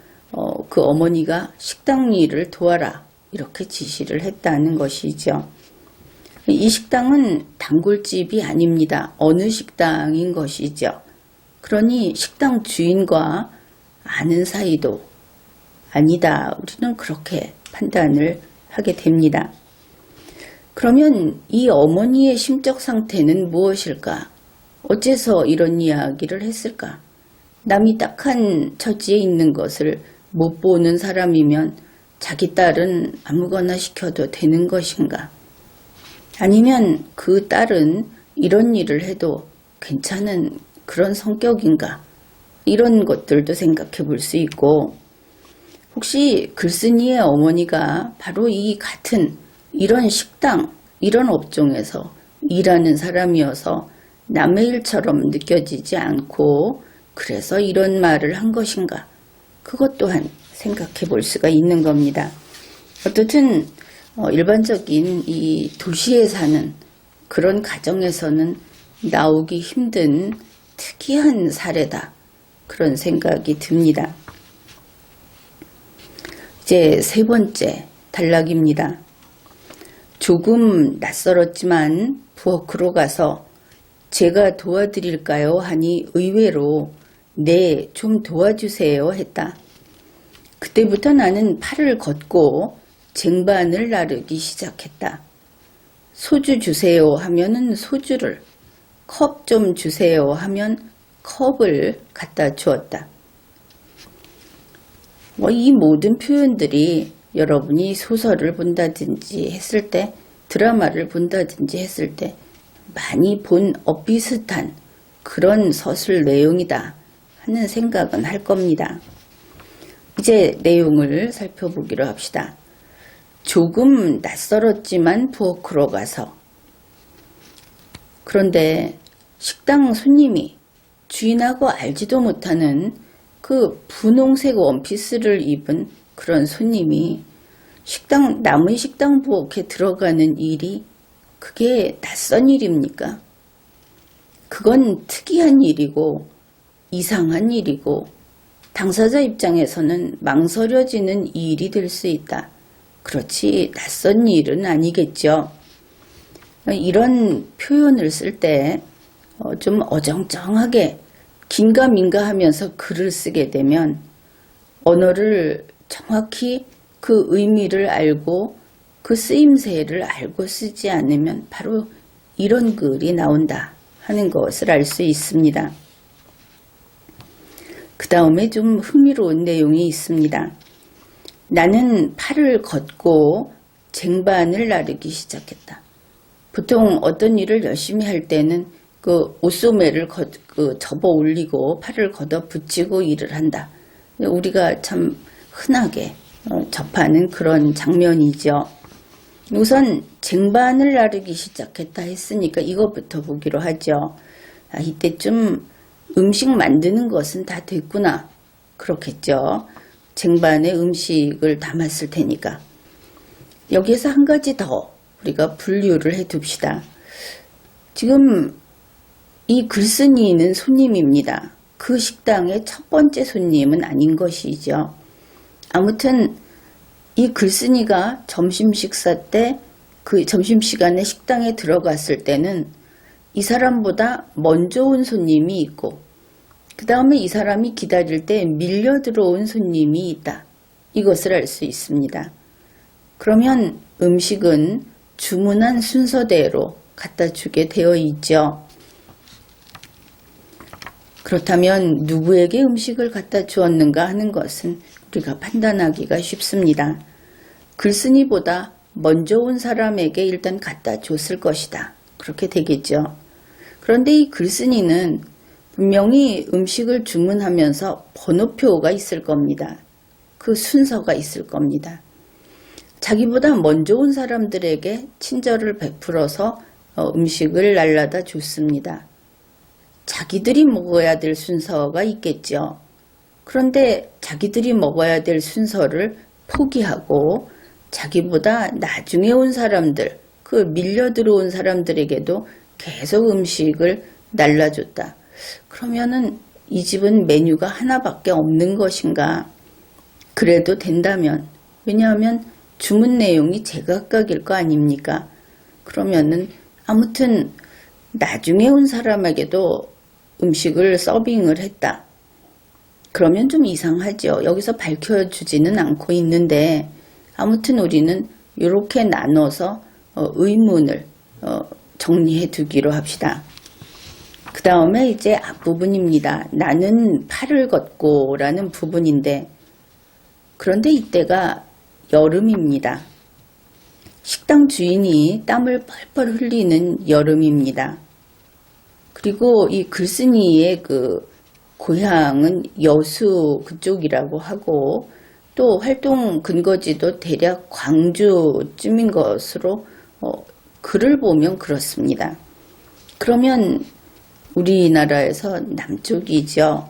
Speaker 1: 그 어머니가 식당 일을 도와라 이렇게 지시를 했다는 것이죠. 이 식당은 단골집이 아닙니다. 어느 식당인 것이죠. 그러니 식당 주인과 아는 사이도 아니다. 우리는 그렇게 판단을 하게 됩니다. 그러면 이 어머니의 심적 상태는 무엇일까? 어째서 이런 이야기를 했을까? 남이 딱한 처지에 있는 것을 못 보는 사람이면 자기 딸은 아무거나 시켜도 되는 것인가? 아니면 그 딸은 이런 일을 해도 괜찮은 그런 성격인가? 이런 것들도 생각해 볼 수 있고, 혹시 글쓴이의 어머니가 바로 이 같은 이런 식당, 이런 업종에서 일하는 사람이어서 남의 일처럼 느껴지지 않고 그래서 이런 말을 한 것인가? 그것 또한 생각해 볼 수가 있는 겁니다. 어떻든 일반적인 이 도시에 사는 그런 가정에서는 나오기 힘든 특이한 사례다. 그런 생각이 듭니다. 이제 세 번째 단락입니다. 조금 낯설었지만 부엌으로 가서 제가 도와드릴까요? 하니 의외로 네, 좀 도와주세요 했다. 그때부터 나는 팔을 걷고 쟁반을 나르기 시작했다. 소주 주세요 하면은 소주를, 컵 좀 주세요 하면 컵을 갖다 주었다. 이 모든 표현들이 여러분이 소설을 본다든지 했을 때, 드라마를 본다든지 했을 때 많이 본 비슷한 그런 서술 내용이다 하는 생각은 할 겁니다. 이제 내용을 살펴보기로 합시다. 조금 낯설었지만 부엌으로 가서. 그런데 식당 손님이 주인하고 알지도 못하는 그 분홍색 원피스를 입은 그런 손님이 남의 식당 부엌에 들어가는 일이 그게 낯선 일입니까? 그건 특이한 일이고 이상한 일이고 당사자 입장에서는 망설여지는 일이 될 수 있다. 그렇지 낯선 일은 아니겠죠. 이런 표현을 쓸 때 좀 어정쩡하게 긴가민가 하면서 글을 쓰게 되면 언어를 정확히 그 의미를 알고 그 쓰임새를 알고 쓰지 않으면 바로 이런 글이 나온다 하는 것을 알 수 있습니다. 그 다음에 좀 흥미로운 내용이 있습니다. 나는 팔을 걷고 쟁반을 나르기 시작했다. 보통 어떤 일을 열심히 할 때는 그 옷소매를 접어 올리고 팔을 걷어 붙이고 일을 한다. 우리가 참 흔하게 접하는 그런 장면이죠. 우선 쟁반을 나르기 시작했다 했으니까 이것부터 보기로 하죠. 이때쯤 음식 만드는 것은 다 됐구나. 그렇겠죠. 쟁반에 음식을 담았을 테니까. 여기에서 한 가지 더 우리가 분류를 해 둡시다. 지금 이 글쓴이는 손님입니다. 그 식당의 첫 번째 손님은 아닌 것이죠. 아무튼 이 글쓴이가 점심 식사 때 그 점심시간에 식당에 들어갔을 때는 이 사람보다 먼저 온 손님이 있고 그 다음에 이 사람이 기다릴 때 밀려 들어온 손님이 있다. 이것을 알 수 있습니다. 그러면 음식은 주문한 순서대로 갖다 주게 되어 있죠. 그렇다면 누구에게 음식을 갖다 주었는가 하는 것은 우리가 판단하기가 쉽습니다. 글쓴이보다 먼저 온 사람에게 일단 갖다 줬을 것이다. 그렇게 되겠죠. 그런데 이 글쓴이는 분명히 음식을 주문하면서 번호표가 있을 겁니다. 그 순서가 있을 겁니다. 자기보다 먼저 온 사람들에게 친절을 베풀어서 음식을 날라다 줬습니다. 자기들이 먹어야 될 순서가 있겠죠. 그런데 자기들이 먹어야 될 순서를 포기하고 자기보다 나중에 온 사람들, 그 밀려 들어온 사람들에게도 계속 음식을 날라줬다. 그러면은 이 집은 메뉴가 하나밖에 없는 것인가? 그래도 된다면, 왜냐하면 주문 내용이 제각각일 거 아닙니까? 그러면은 아무튼 나중에 온 사람에게도 음식을 서빙을 했다. 그러면 좀 이상하죠. 여기서 밝혀주지는 않고 있는데 아무튼 우리는 이렇게 나눠서 의문을 정리해 두기로 합시다. 그 다음에 이제 앞부분입니다. 나는 팔을 걷고 라는 부분인데 그런데 이때가 여름입니다. 식당 주인이 땀을 펄펄 흘리는 여름입니다. 그리고 이 글쓴이의 그 고향은 여수 그쪽이라고 하고 또 활동 근거지도 대략 광주쯤인 것으로 글을 보면 그렇습니다. 그러면 우리나라에서 남쪽이죠.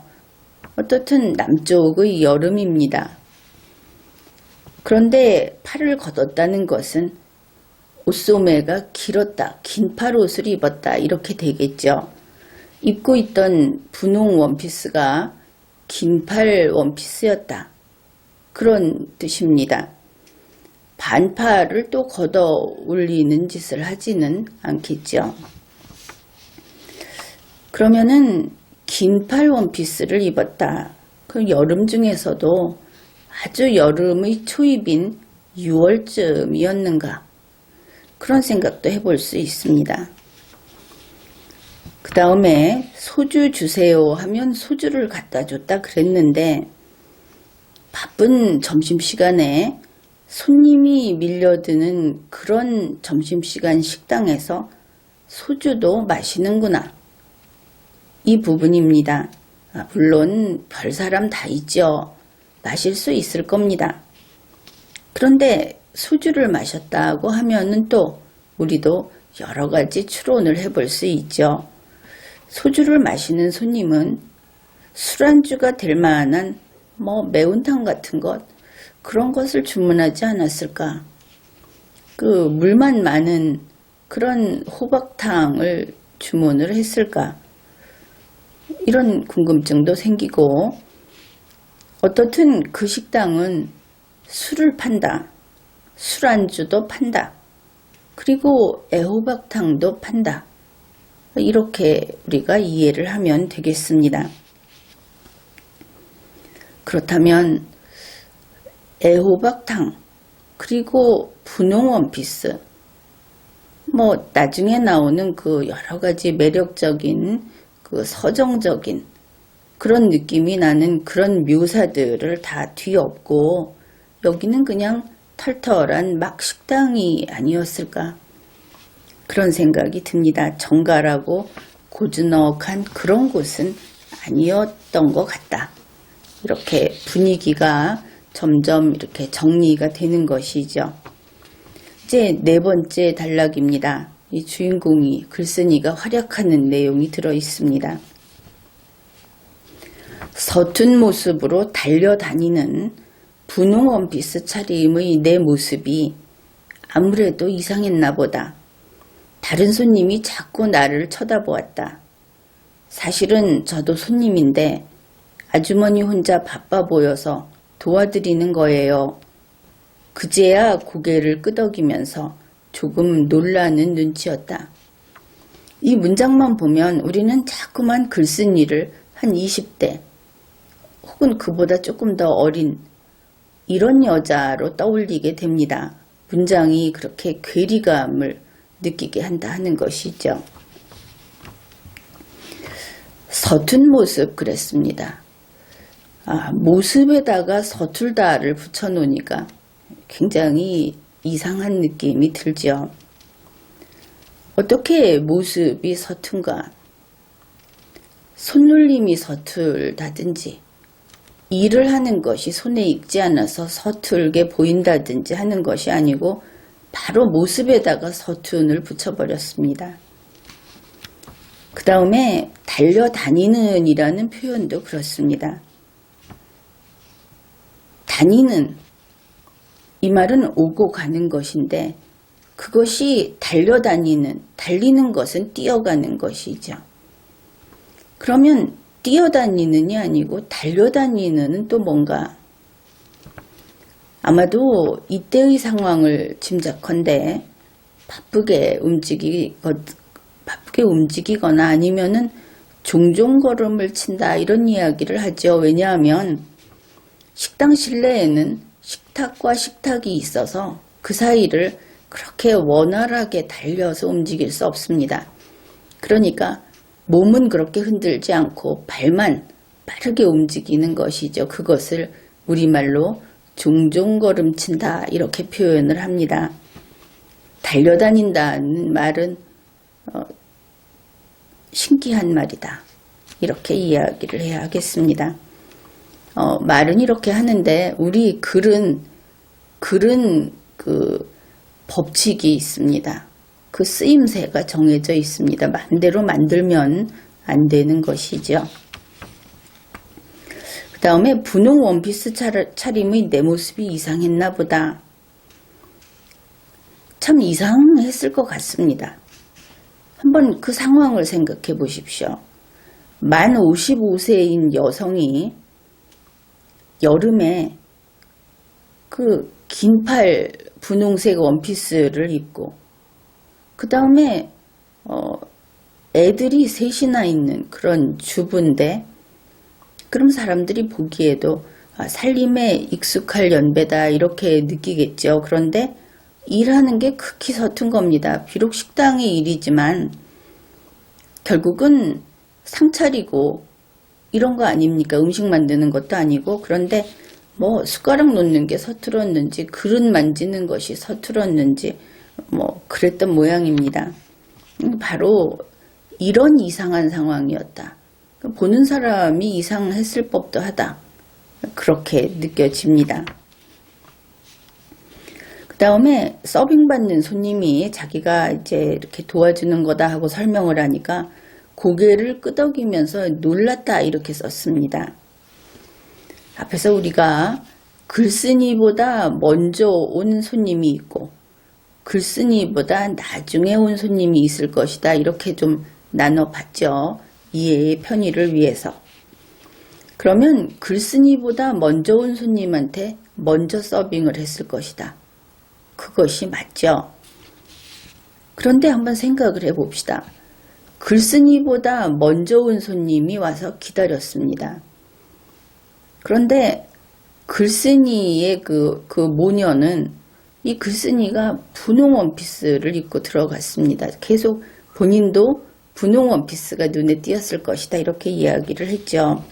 Speaker 1: 어떻든 남쪽의 여름입니다. 그런데 팔을 걷었다는 것은 옷소매가 길었다, 긴팔 옷을 입었다 이렇게 되겠죠. 입고 있던 분홍 원피스가 긴팔 원피스였다. 그런 뜻입니다. 반팔을 또 걷어 올리는 짓을 하지는 않겠죠. 그러면은 긴팔 원피스를 입었다. 그 여름 중에서도 아주 여름의 초입인 6월쯤이었는가 그런 생각도 해볼 수 있습니다. 그 다음에 소주 주세요 하면 소주를 갖다 줬다 그랬는데 바쁜 점심시간에 손님이 밀려드는 그런 점심시간 식당에서 소주도 마시는구나. 이 부분입니다. 물론 별사람 다 있죠. 마실 수 있을 겁니다. 그런데 소주를 마셨다고 하면은 또 우리도 여러 가지 추론을 해볼 수 있죠. 소주를 마시는 손님은 술안주가 될 만한 매운탕 같은 것 그런 것을 주문하지 않았을까? 그 물만 많은 그런 호박탕을 주문을 했을까? 이런 궁금증도 생기고 어떻든 그 식당은 술을 판다. 술안주도 판다. 그리고 애호박탕도 판다. 이렇게 우리가 이해를 하면 되겠습니다. 그렇다면 애호박탕 그리고 분홍 원피스 나중에 나오는 그 여러 가지 매력적인 그 서정적인 그런 느낌이 나는 그런 묘사들을 다 뒤엎고 여기는 그냥 털털한 막 식당이 아니었을까 그런 생각이 듭니다. 정갈하고 고즈넉한 그런 곳은 아니었던 것 같다. 이렇게 분위기가 점점 이렇게 정리가 되는 것이죠. 이제 네 번째 단락입니다. 이 주인공이 글쓴이가 활약하는 내용이 들어 있습니다. 서툰 모습으로 달려다니는 분홍 원피스 차림의 내 모습이 아무래도 이상했나 보다. 다른 손님이 자꾸 나를 쳐다보았다. 사실은 저도 손님인데 아주머니 혼자 바빠 보여서 도와드리는 거예요. 그제야 고개를 끄덕이면서 조금 놀라는 눈치였다. 이 문장만 보면 우리는 자꾸만 글쓴이를 한 20대 혹은 그보다 조금 더 어린 이런 여자로 떠올리게 됩니다. 문장이 그렇게 괴리감을 느끼게 한다 하는 것이죠. 서툰 모습 그랬습니다. 모습에다가 서툴다를 붙여놓으니까 굉장히 이상한 느낌이 들죠. 어떻게 모습이 서툰가? 손놀림이 서툴다든지 일을 하는 것이 손에 익지 않아서 서툴게 보인다든지 하는 것이 아니고 바로 모습에다가 서툰을 붙여버렸습니다. 그 다음에 달려다니는 이라는 표현도 그렇습니다. 다니는 이 말은 오고 가는 것인데 그것이 달리는 것은 뛰어가는 것이죠. 그러면 뛰어다니는이 아니고 달려다니는은 또 뭔가 아마도 이때의 상황을 짐작컨대 바쁘게 움직이거나 아니면은 종종 걸음을 친다 이런 이야기를 하죠. 왜냐하면 식당 실내에는 식탁과 식탁이 있어서 그 사이를 그렇게 원활하게 달려서 움직일 수 없습니다. 그러니까 몸은 그렇게 흔들지 않고 발만 빠르게 움직이는 것이죠. 그것을 우리말로 종종 걸음친다 이렇게 표현을 합니다. 달려다닌다는 말은 신기한 말이다. 이렇게 이야기를 해야 하겠습니다. 말은 이렇게 하는데 우리 글은 그 법칙이 있습니다. 그 쓰임새가 정해져 있습니다. 마음대로 만들면 안 되는 것이죠. 그 다음에 분홍 원피스 차림의 내 모습이 이상했나 보다. 참 이상했을 것 같습니다. 한번 그 상황을 생각해 보십시오. 만 55세인 여성이 여름에 그 긴팔 분홍색 원피스를 입고 그 다음에 애들이 셋이나 있는 그런 주부인데 그럼 사람들이 보기에도 살림에 익숙할 연배다 이렇게 느끼겠죠. 그런데 일하는 게 극히 서툰 겁니다. 비록 식당의 일이지만 결국은 상 차리고 이런 거 아닙니까? 음식 만드는 것도 아니고. 그런데 뭐 숟가락 놓는 게 서툴었는지 그릇 만지는 것이 서툴었는지 뭐 그랬던 모양입니다. 바로 이런 이상한 상황이었다. 보는 사람이 이상했을 법도 하다. 그렇게 느껴집니다. 그 다음에 서빙 받는 손님이 자기가 이제 이렇게 도와주는 거다 하고 설명을 하니까 고개를 끄덕이면서 놀랐다 이렇게 썼습니다. 앞에서 우리가 글쓴이보다 먼저 온 손님이 있고 글쓴이보다 나중에 온 손님이 있을 것이다 이렇게 좀 나눠봤죠. 이해의 편의를 위해서. 그러면 글쓴이보다 먼저 온 손님한테 먼저 서빙을 했을 것이다. 그것이 맞죠. 그런데 한번 생각을 해봅시다. 글쓴이보다 먼저 온 손님이 와서 기다렸습니다. 그런데 글쓴이의 그 모녀는 이 글쓴이가 분홍 원피스를 입고 들어갔습니다. 계속 본인도 분홍 원피스가 눈에 띄었을 것이다 이렇게 이야기를 했죠.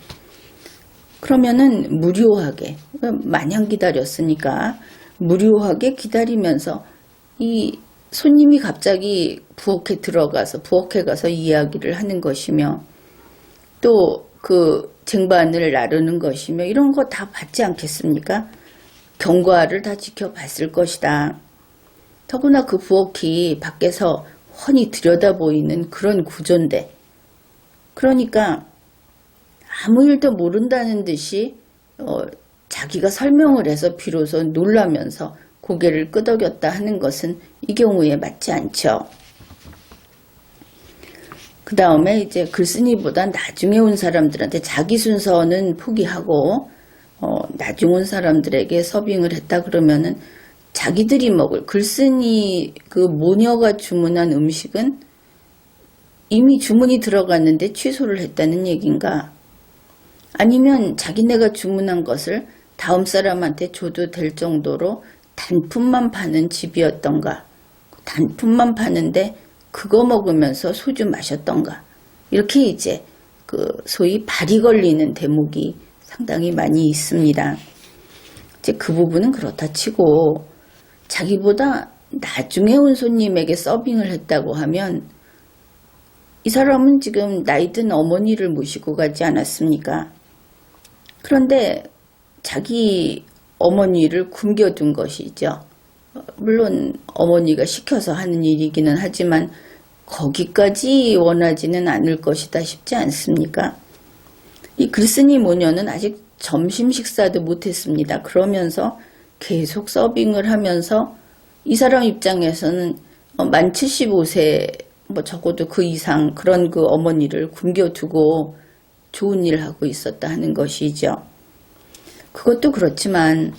Speaker 1: 그러면은 무료하게 마냥 기다렸으니까 무료하게 기다리면서 이 손님이 갑자기 부엌에 가서 이야기를 하는 것이며 또 그 쟁반을 나르는 것이며 이런 거 다 봤지 않겠습니까? 경과를 다 지켜봤을 것이다. 더구나 그 부엌이 밖에서 훤히 들여다보이는 그런 구조인데 그러니까 아무 일도 모른다는 듯이 자기가 설명을 해서 비로소 놀라면서 고개를 끄덕였다 하는 것은 이 경우에 맞지 않죠. 그 다음에 이제 글쓴이보다 나중에 온 사람들한테 자기 순서는 포기하고 나중 온 사람들에게 서빙을 했다 그러면은 자기들이 먹을 글쓴이 그 모녀가 주문한 음식은 이미 주문이 들어갔는데 취소를 했다는 얘기인가? 아니면 자기네가 주문한 것을 다음 사람한테 줘도 될 정도로 단품만 파는 집이었던가? 단품만 파는데 그거 먹으면서 소주 마셨던가? 이렇게 이제 그 소위 발이 걸리는 대목이 상당히 많이 있습니다. 이제 그 부분은 그렇다 치고 자기보다 나중에 온 손님에게 서빙을 했다고 하면 이 사람은 지금 나이든 어머니를 모시고 가지 않았습니까? 그런데 자기 어머니를 굶겨둔 것이죠. 물론 어머니가 시켜서 하는 일이기는 하지만 거기까지 원하지는 않을 것이다 싶지 않습니까? 이 글쓴이 모녀는 아직 점심 식사도 못했습니다. 그러면서 계속 서빙을 하면서 이 사람 입장에서는 만 75세 뭐 적어도 그 이상 그런 그 어머니를 굶겨두고 좋은 일을 하고 있었다 하는 것이죠. 그것도 그렇지만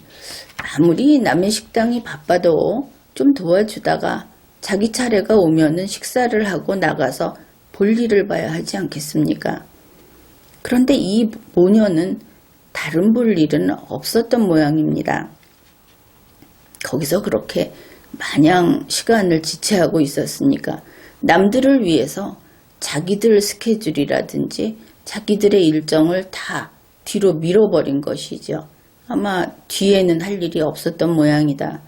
Speaker 1: 아무리 남의 식당이 바빠도 좀 도와주다가 자기 차례가 오면은 식사를 하고 나가서 볼일을 봐야 하지 않겠습니까? 그런데 이 모녀는 다른 볼일은 없었던 모양입니다. 거기서 그렇게 마냥 시간을 지체하고 있었으니까 남들을 위해서 자기들 스케줄이라든지 자기들의 일정을 다 뒤로 밀어버린 것이죠. 아마 뒤에는 할 일이 없었던 모양이다.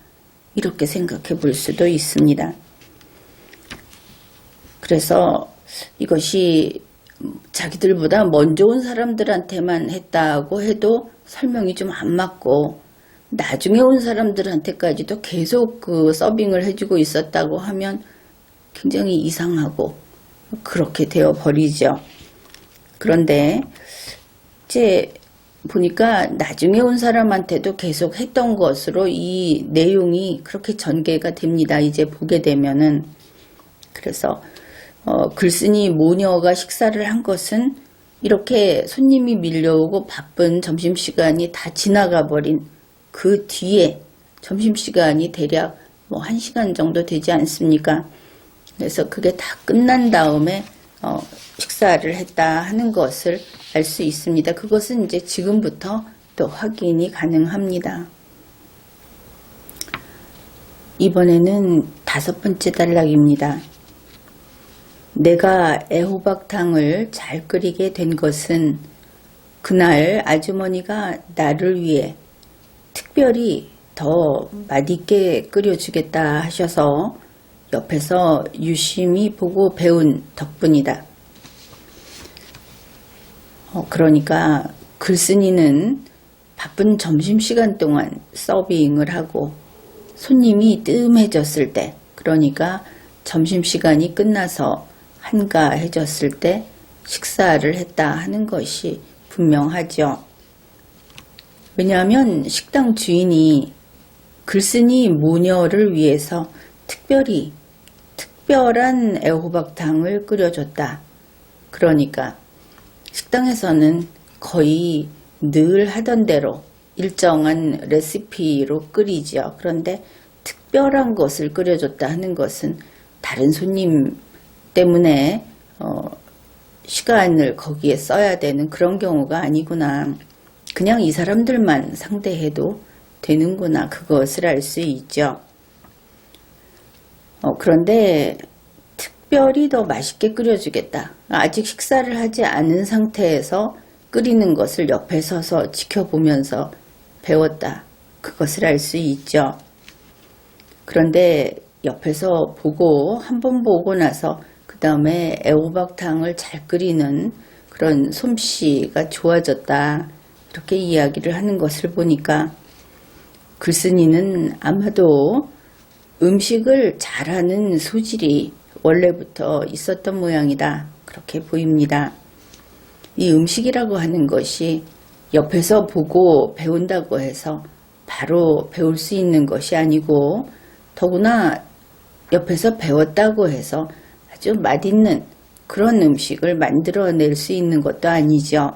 Speaker 1: 이렇게 생각해 볼 수도 있습니다. 그래서 이것이 자기들보다 먼저 온 사람들한테만 했다고 해도 설명이 좀 안 맞고, 나중에 온 사람들한테까지도 계속 그 서빙을 해주고 있었다고 하면 굉장히 이상하고 그렇게 되어 버리죠. 그런데 이제 보니까 나중에 온 사람한테도 계속 했던 것으로 이 내용이 그렇게 전개가 됩니다. 이제 보게 되면은. 그래서 글쓴이 모녀가 식사를 한 것은 이렇게 손님이 밀려오고 바쁜 점심시간이 다 지나가 버린 그 뒤에, 점심시간이 대략 뭐 1시간 정도 되지 않습니까? 그래서 그게 다 끝난 다음에 식사를 했다 하는 것을 알 수 있습니다. 그것은 이제 지금부터 또 확인이 가능합니다. 이번에는 5번째 단락입니다. 내가 애호박탕을 잘 끓이게 된 것은 그날 아주머니가 나를 위해 특별히 더 맛있게 끓여주겠다 하셔서 옆에서 유심히 보고 배운 덕분이다. 그러니까 글쓴이는 바쁜 점심시간 동안 서빙을 하고 손님이 뜸해졌을 때, 그러니까 점심시간이 끝나서 한가해졌을 때 식사를 했다 하는 것이 분명하죠. 왜냐하면 식당 주인이 글쓴이 모녀를 위해서 특별한 애호박탕을 끓여줬다. 그러니까 식당에서는 거의 늘 하던 대로 일정한 레시피로 끓이죠. 그런데 특별한 것을 끓여줬다 하는 것은 다른 손님 때문에 시간을 거기에 써야 되는 그런 경우가 아니구나. 그냥 이 사람들만 상대해도 되는구나. 그것을 알 수 있죠. 그런데 특별히 더 맛있게 끓여주겠다. 아직 식사를 하지 않은 상태에서 끓이는 것을 옆에 서서 지켜보면서 배웠다. 그것을 알 수 있죠. 그런데 옆에서 보고, 한번 보고 나서 그 다음에 애호박탕을 잘 끓이는 그런 솜씨가 좋아졌다. 이렇게 이야기를 하는 것을 보니까 글쓴이는 아마도 음식을 잘하는 소질이 원래부터 있었던 모양이다. 그렇게 보입니다. 이 음식이라고 하는 것이 옆에서 보고 배운다고 해서 바로 배울 수 있는 것이 아니고, 더구나 옆에서 배웠다고 해서 아주 맛있는 그런 음식을 만들어낼 수 있는 것도 아니죠.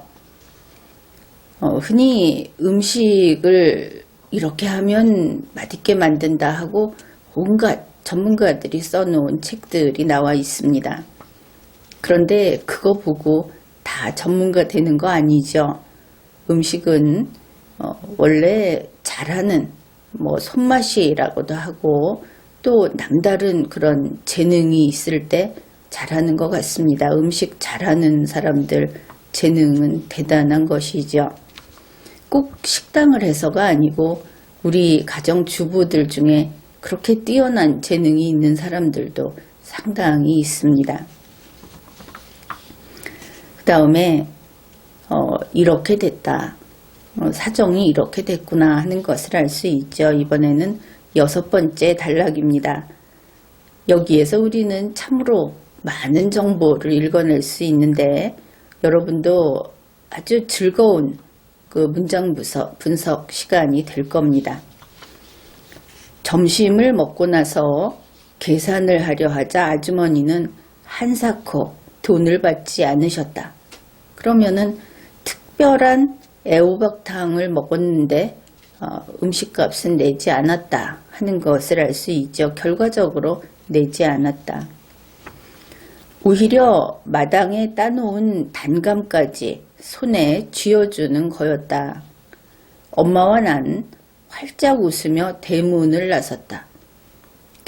Speaker 1: 흔히 음식을 이렇게 하면 맛있게 만든다 하고 온갖 전문가들이 써놓은 책들이 나와 있습니다. 그런데 그거 보고 다 전문가 되는 거 아니죠. 음식은 원래 잘하는 손맛이라고도 하고 또 남다른 그런 재능이 있을 때 잘하는 것 같습니다. 음식 잘하는 사람들 재능은 대단한 것이죠. 꼭 식당을 해서가 아니고 우리 가정주부들 중에 그렇게 뛰어난 재능이 있는 사람들도 상당히 있습니다. 그 다음에 이렇게 됐다. 사정이 이렇게 됐구나 하는 것을 알 수 있죠. 이번에는 6번째 단락입니다. 여기에서 우리는 참으로 많은 정보를 읽어낼 수 있는데 여러분도 아주 즐거운 그 문장 분석 시간이 될 겁니다. 점심을 먹고 나서 계산을 하려 하자 아주머니는 한사코 돈을 받지 않으셨다. 그러면은 특별한 애호박탕을 먹었는데 음식값은 내지 않았다 하는 것을 알 수 있죠. 결과적으로 내지 않았다. 오히려 마당에 따놓은 단감까지 손에 쥐어주는 거였다. 엄마와 난 활짝 웃으며 대문을 나섰다.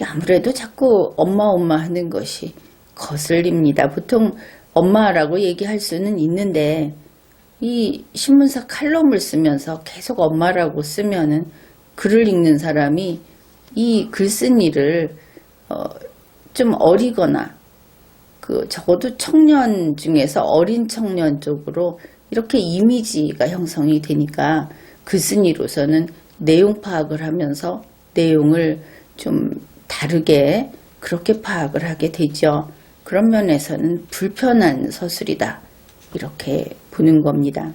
Speaker 1: 아무래도 자꾸 엄마 하는 것이 거슬립니다. 보통 엄마라고 얘기할 수는 있는데 이 신문사 칼럼을 쓰면서 계속 엄마라고 쓰면은 글을 읽는 사람이 이 글쓴이를 좀 어리거나 적어도 청년 중에서 어린 청년 쪽으로 이렇게 이미지가 형성이 되니까 글쓴이로서는 내용 파악을 하면서 내용을 좀 다르게 그렇게 파악을 하게 되죠. 그런 면에서는 불편한 서술이다. 이렇게 보는 겁니다.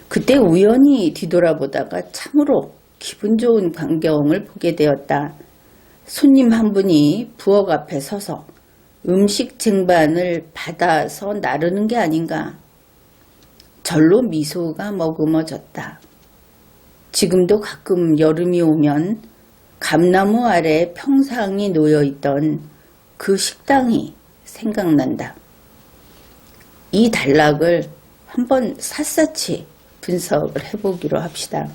Speaker 1: 그때 우연히 뒤돌아보다가 참으로 기분 좋은 광경을 보게 되었다. 손님 한 분이 부엌 앞에 서서 음식 쟁반을 받아서 나르는 게 아닌가. 절로 미소가 머금어졌다. 지금도 가끔 여름이 오면 감나무 아래 평상이 놓여있던 그 식당이 생각난다. 이 단락을 한번 샅샅이 분석을 해보기로 합시다.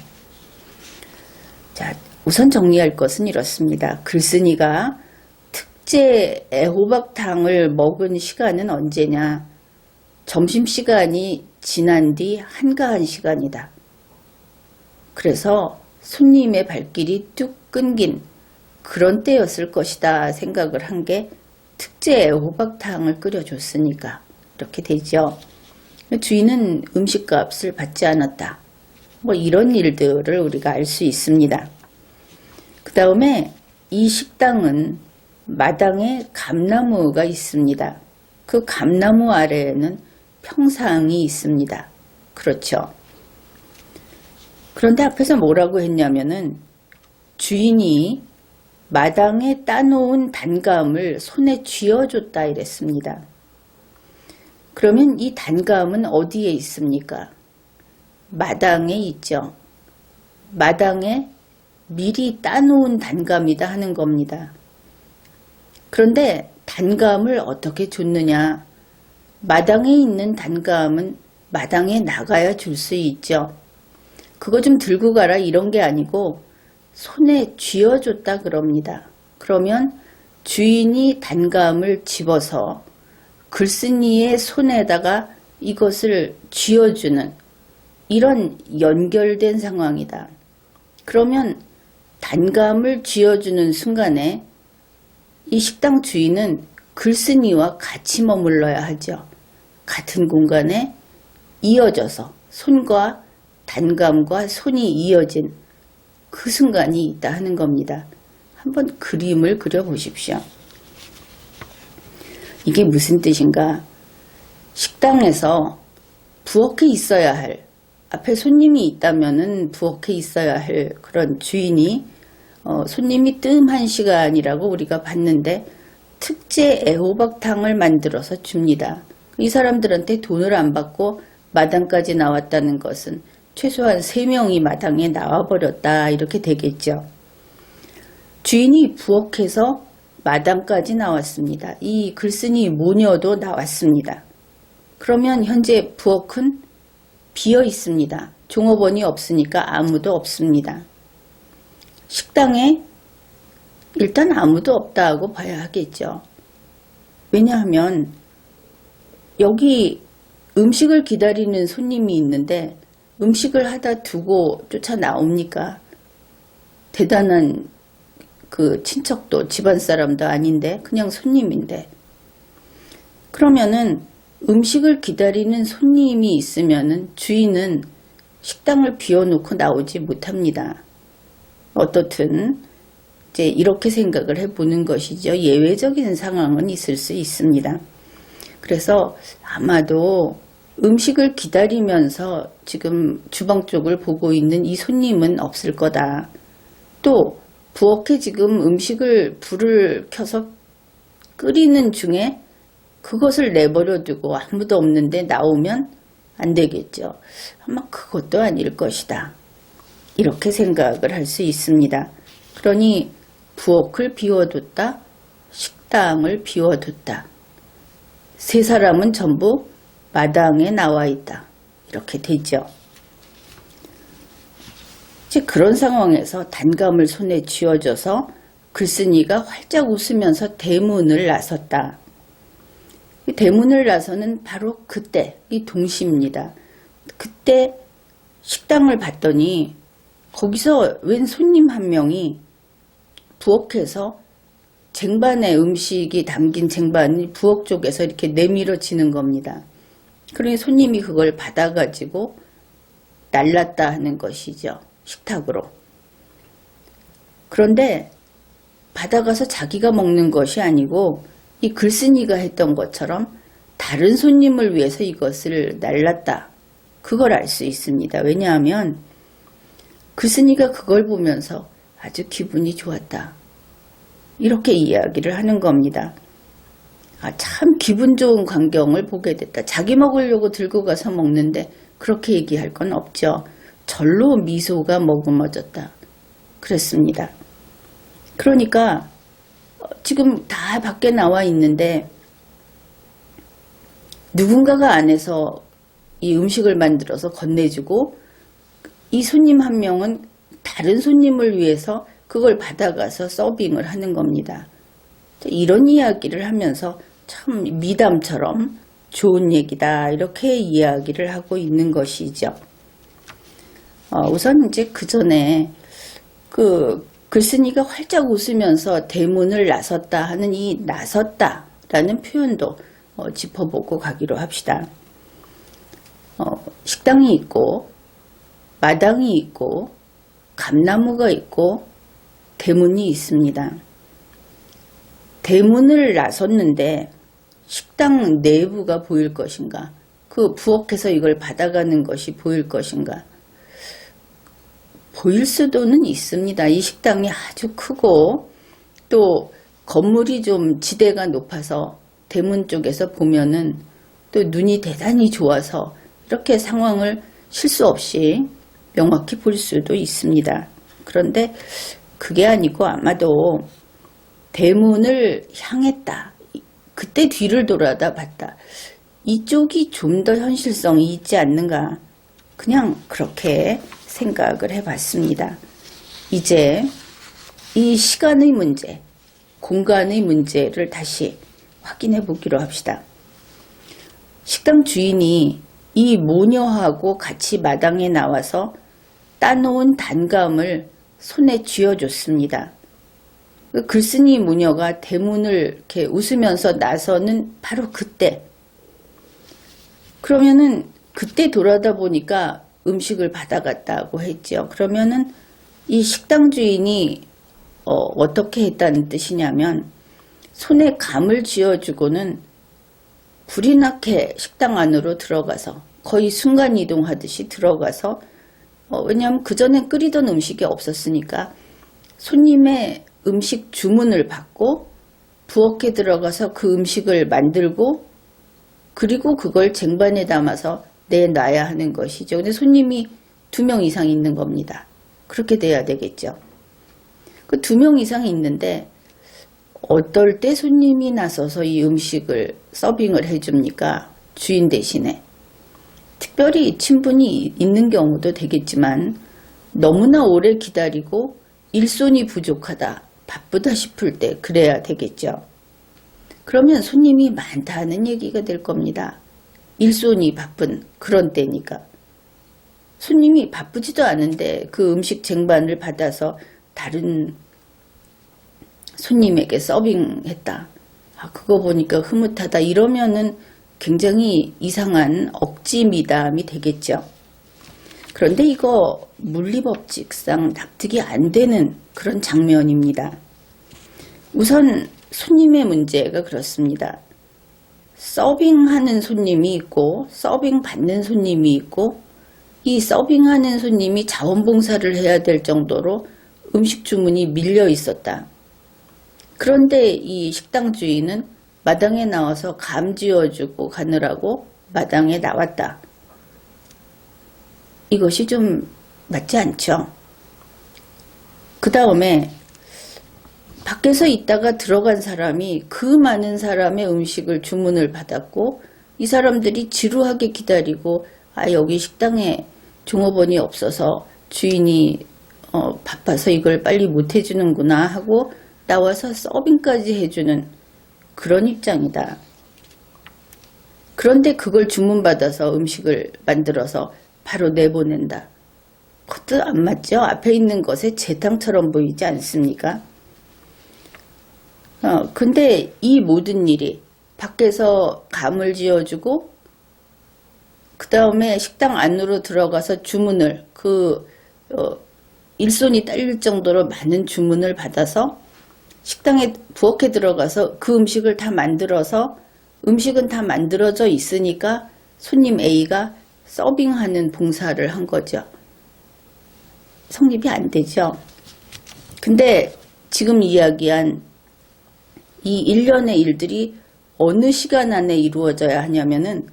Speaker 1: 자, 우선 정리할 것은 이렇습니다. 글쓴이가 특제 애호박탕을 먹은 시간은 언제냐? 점심시간이 지난 뒤 한가한 시간이다. 그래서 손님의 발길이 뚝 끊긴 그런 때였을 것이다 생각을 한 게 특제 애호박탕을 끓여줬으니까 이렇게 되죠. 주인은 음식값을 받지 않았다. 뭐 이런 일들을 우리가 알 수 있습니다. 그 다음에 이 식당은 마당에 감나무가 있습니다. 그 감나무 아래에는 평상이 있습니다. 그렇죠. 그런데 앞에서 뭐라고 했냐면은 주인이 마당에 따놓은 단감을 손에 쥐어줬다 이랬습니다. 그러면 이 단감은 어디에 있습니까? 마당에 있죠. 마당에 미리 따놓은 단감이다 하는 겁니다. 그런데 단감을 어떻게 줬느냐? 마당에 있는 단감은 마당에 나가야 줄 수 있죠. 그거 좀 들고 가라 이런 게 아니고 손에 쥐어줬다 그럽니다. 그러면 주인이 단감을 집어서 글쓴이의 손에다가 이것을 쥐어주는 이런 연결된 상황이다. 그러면 단감을 쥐어주는 순간에 이 식당 주인은 글쓴이와 같이 머물러야 하죠. 같은 공간에 이어져서 손과 단감과 손이 이어진 그 순간이 있다 하는 겁니다. 한번 그림을 그려보십시오. 이게 무슨 뜻인가? 식당에서 부엌에 있어야 할, 앞에 손님이 있다면은 부엌에 있어야 할 그런 주인이 손님이 뜸한 시간이라고 우리가 봤는데 특제 애호박탕을 만들어서 줍니다. 이 사람들한테 돈을 안 받고 마당까지 나왔다는 것은 최소한 3명이 마당에 나와버렸다 이렇게 되겠죠. 주인이 부엌에서 마당까지 나왔습니다. 이 글쓴이 모녀도 나왔습니다. 그러면 현재 부엌은 비어 있습니다. 종업원이 없으니까 아무도 없습니다. 식당에 일단 아무도 없다고 봐야 하겠죠. 왜냐하면 여기 음식을 기다리는 손님이 있는데 음식을 하다 두고 쫓아 나옵니까? 대단한 그 친척도 집안 사람도 아닌데 그냥 손님인데, 그러면은 음식을 기다리는 손님이 있으면은 주인은 식당을 비워놓고 나오지 못합니다. 어떻든 이제 이렇게 생각을 해보는 것이죠. 예외적인 상황은 있을 수 있습니다. 그래서 아마도 음식을 기다리면서 지금 주방 쪽을 보고 있는 이 손님은 없을 거다. 또 부엌에 지금 음식을 불을 켜서 끓이는 중에 그것을 내버려 두고 아무도 없는데 나오면 안 되겠죠. 아마 그것도 아닐 것이다. 이렇게 생각을 할 수 있습니다. 그러니 부엌을 비워뒀다, 식당을 비워뒀다. 3사람은 전부 마당에 나와 있다. 이렇게 되죠. 이제 그런 상황에서 단감을 손에 쥐어줘서 글쓴이가 활짝 웃으면서 대문을 나섰다. 대문을 나서는 바로 그때 이 동시입니다. 그때 식당을 봤더니 거기서 웬 손님 한 명이 부엌에서 쟁반에 음식이 담긴 쟁반이 부엌 쪽에서 이렇게 내밀어지는 겁니다. 그러니 손님이 그걸 받아가지고 날랐다 하는 것이죠. 식탁으로. 그런데 받아가서 자기가 먹는 것이 아니고 이 글쓴이가 했던 것처럼 다른 손님을 위해서 이것을 날랐다. 그걸 알 수 있습니다. 왜냐하면 글쓴이가 그걸 보면서 아주 기분이 좋았다. 이렇게 이야기를 하는 겁니다. 참 기분 좋은 광경을 보게 됐다. 자기 먹으려고 들고 가서 먹는데 그렇게 얘기할 건 없죠. 절로 미소가 머금어졌다. 그랬습니다. 그러니까 지금 다 밖에 나와 있는데 누군가가 안에서 이 음식을 만들어서 건네주고 이 손님 한 명은 다른 손님을 위해서 그걸 받아가서 서빙을 하는 겁니다. 이런 이야기를 하면서 참 미담처럼 좋은 얘기다 이렇게 이야기를 하고 있는 것이죠. 우선 이제 그 전에 그 글쓴이가 활짝 웃으면서 대문을 나섰다 하는 이 나섰다라는 표현도 짚어보고 가기로 합시다. 식당이 있고 마당이 있고 감나무가 있고 대문이 있습니다. 대문을 나섰는데 식당 내부가 보일 것인가? 그 부엌에서 이걸 받아가는 것이 보일 것인가? 보일 수도는 있습니다. 이 식당이 아주 크고 또 건물이 좀 지대가 높아서 대문 쪽에서 보면은 또 눈이 대단히 좋아서 이렇게 상황을 실수 없이 명확히 볼 수도 있습니다. 그런데 그게 아니고 아마도 대문을 향했다. 그때 뒤를 돌아다 봤다. 이쪽이 좀 더 현실성이 있지 않는가. 그냥 그렇게 생각을 해봤습니다. 이제 이 시간의 문제, 공간의 문제를 다시 확인해 보기로 합시다. 식당 주인이 이 모녀하고 같이 마당에 나와서 따놓은 단감을 손에 쥐어줬습니다. 그 글쓴이 모녀가 대문을 이렇게 웃으면서 나서는 바로 그때. 그러면은 그때 돌아다 보니까 음식을 받아갔다고 했죠. 그러면은 이 식당 주인이 어떻게 했다는 뜻이냐면 손에 감을 쥐어주고는 불이 나게 식당 안으로 들어가서 거의 순간이동하듯이 들어가서 왜냐하면 그전엔 끓이던 음식이 없었으니까 손님의 음식 주문을 받고 부엌에 들어가서 그 음식을 만들고 그리고 그걸 쟁반에 담아서 내놔야 하는 것이죠. 근데 손님이 2명 이상 있는 겁니다. 그렇게 돼야 되겠죠. 그 2명 이상 있는데 어떨 때 손님이 나서서 이 음식을 서빙을 해줍니까? 주인 대신에. 특별히 친분이 있는 경우도 되겠지만 너무나 오래 기다리고 일손이 부족하다, 바쁘다 싶을 때 그래야 되겠죠. 그러면 손님이 많다는 얘기가 될 겁니다. 일손이 바쁜 그런 때니까. 손님이 바쁘지도 않은데 그 음식 쟁반을 받아서 다른 손님에게 서빙했다. 그거 보니까 흐뭇하다. 이러면은 굉장히 이상한 억지 미담이 되겠죠. 그런데 이거 물리법칙상 납득이 안 되는 그런 장면입니다. 우선 손님의 문제가 그렇습니다. 서빙하는 손님이 있고 서빙 받는 손님이 있고 이 서빙하는 손님이 자원봉사를 해야 될 정도로 음식 주문이 밀려 있었다. 그런데 이 식당 주인은 마당에 나와서 감 쥐어주고 가느라고 마당에 나왔다. 이것이 좀 맞지 않죠. 그 다음에 밖에서 있다가 들어간 사람이 그 많은 사람의 음식을 주문을 받았고 이 사람들이 지루하게 기다리고 여기 식당에 종업원이 없어서 주인이 바빠서 이걸 빨리 못 해주는구나 하고 나와서 서빙까지 해주는 그런 입장이다. 그런데 그걸 주문받아서 음식을 만들어서 바로 내보낸다. 그것도 안 맞죠? 앞에 있는 것에 재탕처럼 보이지 않습니까? 근데 이 모든 일이 밖에서 감을 지어주고 그 다음에 식당 안으로 들어가서 주문을 일손이 딸릴 정도로 많은 주문을 받아서 식당에 부엌에 들어가서 그 음식을 다 만들어서 음식은 다 만들어져 있으니까 손님 A가 서빙하는 봉사를 한 거죠. 성립이 안 되죠. 근데 지금 이야기한 이 일련의 일들이 어느 시간 안에 이루어져야 하냐면은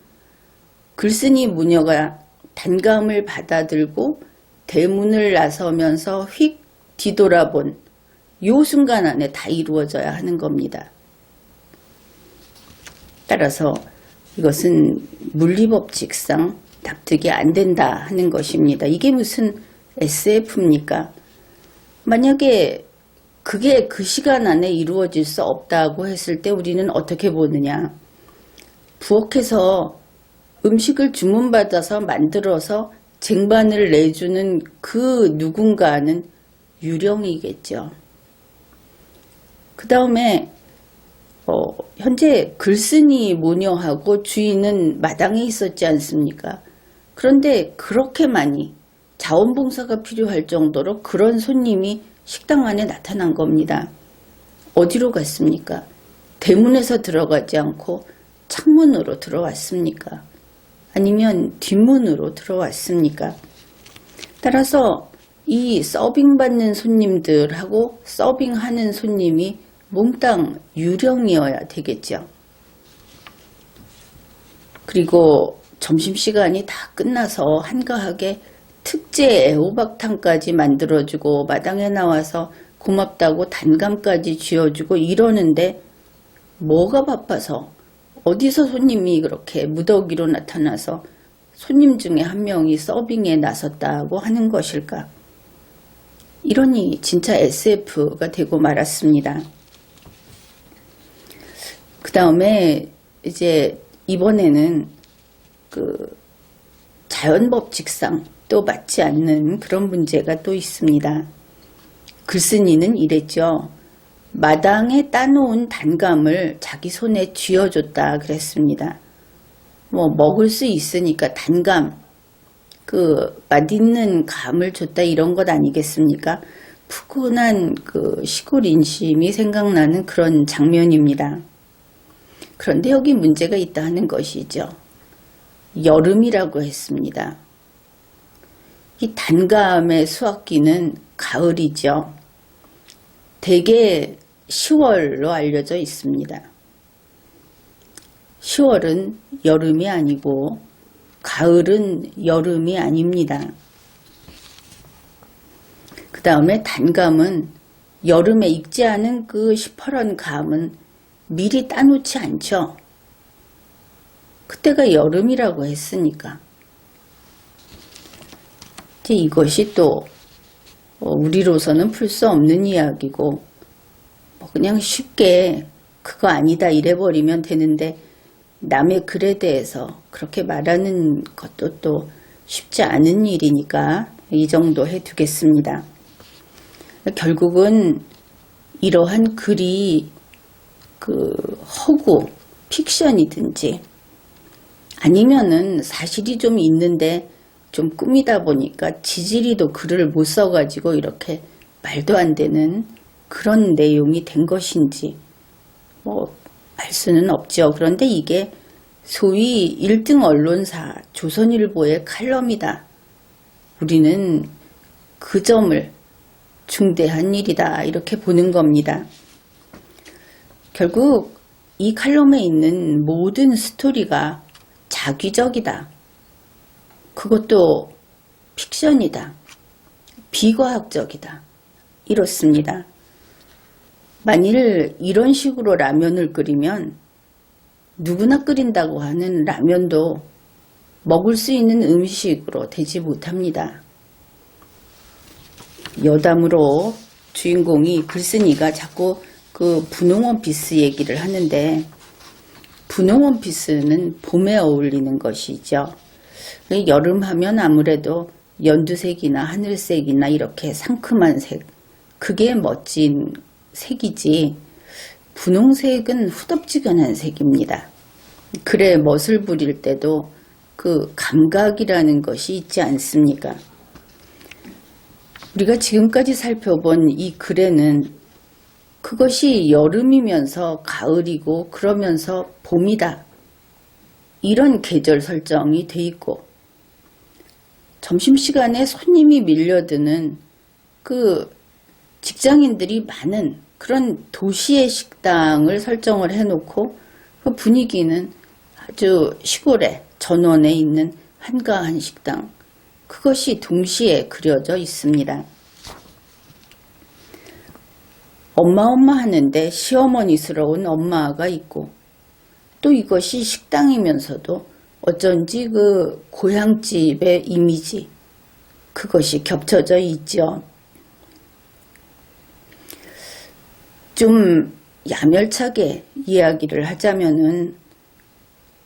Speaker 1: 글쓴이 무녀가 단감을 받아들고 대문을 나서면서 휙 뒤돌아본 요 순간 안에 다 이루어져야 하는 겁니다. 따라서 이것은 물리법칙상 납득이 안 된다 하는 것입니다. 이게 무슨 SF입니까? 만약에 그게 그 시간 안에 이루어질 수 없다고 했을 때 우리는 어떻게 보느냐? 부엌에서 음식을 주문받아서 만들어서 쟁반을 내주는 그 누군가는 유령이겠죠. 그 다음에 현재 글쓴이 모녀하고 주인은 마당에 있었지 않습니까? 그런데 그렇게 많이 자원봉사가 필요할 정도로 그런 손님이 식당 안에 나타난 겁니다. 어디로 갔습니까? 대문에서 들어가지 않고 창문으로 들어왔습니까? 아니면 뒷문으로 들어왔습니까? 따라서 이 서빙받는 손님들하고 서빙하는 손님이 몽땅 유령이어야 되겠죠. 그리고 점심시간이 다 끝나서 한가하게 특제 애호박탕까지 만들어주고 마당에 나와서 고맙다고 단감까지 쥐어주고 이러는데 뭐가 바빠서 어디서 손님이 그렇게 무더기로 나타나서 손님 중에 한 명이 서빙에 나섰다고 하는 것일까? 이러니 진짜 SF가 되고 말았습니다. 그 다음에 이제 이번에는 자연법칙상 또 맞지 않는 그런 문제가 또 있습니다. 글쓴이는 이랬죠. 마당에 따놓은 단감을 자기 손에 쥐어줬다 그랬습니다. 먹을 수 있으니까 단감, 맛있는 감을 줬다 이런 것 아니겠습니까? 푸근한 시골 인심이 생각나는 그런 장면입니다. 그런데 여기 문제가 있다 하는 것이죠. 여름이라고 했습니다. 이 단감의 수확기는 가을이죠. 대개 10월로 알려져 있습니다. 10월은 여름이 아니고 가을은 여름이 아닙니다. 그 다음에 단감은 여름에 익지 않은 그 시퍼런 감은 미리 따놓지 않죠. 그때가 여름이라고 했으니까. 이제 이것이 또 우리로서는 풀 수 없는 이야기고 그냥 쉽게 그거 아니다 이래버리면 되는데 남의 글에 대해서 그렇게 말하는 것도 또 쉽지 않은 일이니까 이 정도 해두겠습니다. 결국은 이러한 글이 허구, 픽션이든지 아니면은 사실이 좀 있는데 좀 꾸미다 보니까 지질이도 글을 못 써가지고 이렇게 말도 안 되는 그런 내용이 된 것인지 알 수는 없죠. 그런데 이게 소위 1등 언론사 조선일보의 칼럼이다. 우리는 그 점을 중대한 일이다 이렇게 보는 겁니다. 결국 이 칼럼에 있는 모든 스토리가 자기적이다. 그것도 픽션이다. 비과학적이다. 이렇습니다. 만일 이런 식으로 라면을 끓이면 누구나 끓인다고 하는 라면도 먹을 수 있는 음식으로 되지 못합니다. 여담으로 주인공이 글쓴이가 자꾸 분홍 원피스 얘기를 하는데 분홍 원피스는 봄에 어울리는 것이죠. 여름 하면 아무래도 연두색이나 하늘색이나 이렇게 상큼한 색, 그게 멋진 색이지 분홍색은 후덥지근한 색입니다. 글에 멋을 부릴 때도 그 감각이라는 것이 있지 않습니까? 우리가 지금까지 살펴본 이 글에는 그것이 여름이면서 가을이고 그러면서 봄이다. 이런 계절 설정이 돼 있고 점심시간에 손님이 밀려드는 그 직장인들이 많은 그런 도시의 식당을 설정을 해놓고 그 분위기는 아주 시골에 전원에 있는 한가한 식당, 그것이 동시에 그려져 있습니다. 엄마 하는데 시어머니스러운 엄마가 있고 또 이것이 식당이면서도 어쩐지 그 고향집의 이미지, 그것이 겹쳐져 있죠. 좀 야멸차게 이야기를 하자면은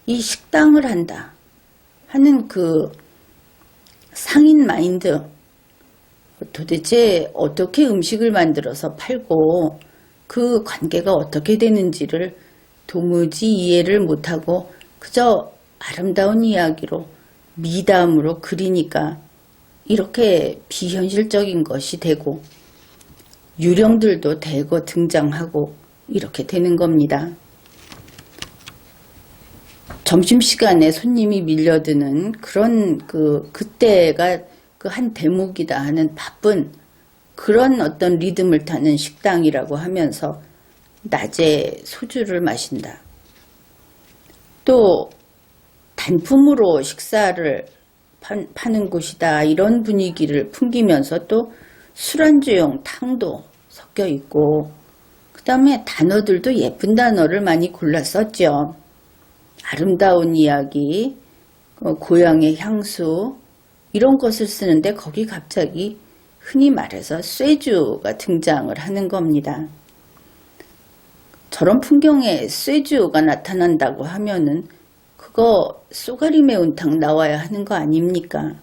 Speaker 1: 이 식당을 한다 하는 그 상인 마인드, 도대체 어떻게 음식을 만들어서 팔고 그 관계가 어떻게 되는지를 도무지 이해를 못하고 그저 아름다운 이야기로 미담으로 그리니까 이렇게 비현실적인 것이 되고 유령들도 대거 등장하고 이렇게 되는 겁니다. 점심시간에 손님이 밀려드는 그런 그때가 그 한 대목이다 하는 바쁜 그런 어떤 리듬을 타는 식당이라고 하면서 낮에 소주를 마신다. 또 단품으로 식사를 파는 곳이다. 이런 분위기를 풍기면서 또 술안주용 탕도 섞여 있고 그 다음에 단어들도 예쁜 단어를 많이 골라 썼죠. 아름다운 이야기, 고향의 향수 이런 것을 쓰는데 거기 갑자기 흔히 말해서 쇠주가 등장을 하는 겁니다. 저런 풍경에 쇠주가 나타난다고 하면은 그거 쏘가리 매운탕 나와야 하는 거 아닙니까?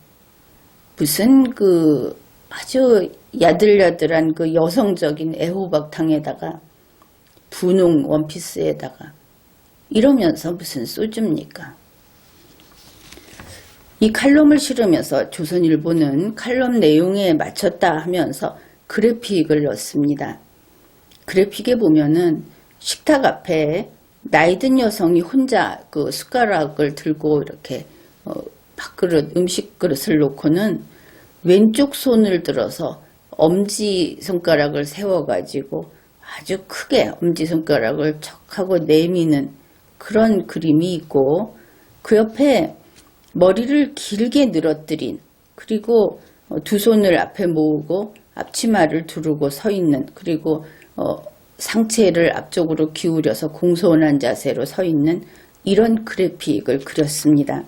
Speaker 1: 무슨 그 아주 야들야들한 그 여성적인 애호박탕에다가 분홍 원피스에다가 이러면서 무슨 소주입니까? 이 칼럼을 실으면서 조선일보는 칼럼 내용에 맞췄다 하면서 그래픽을 넣습니다. 그래픽에 보면은 식탁 앞에 나이든 여성이 혼자 그 숟가락을 들고 이렇게 밥그릇, 음식 그릇을 놓고는 왼쪽 손을 들어서 엄지손가락을 세워가지고 아주 크게 엄지손가락을 척하고 내미는 그런 그림이 있고 그 옆에 머리를 길게 늘어뜨린 그리고 두 손을 앞에 모으고 앞치마를 두르고 서 있는 그리고 상체를 앞쪽으로 기울여서 공손한 자세로 서 있는 이런 그래픽을 그렸습니다.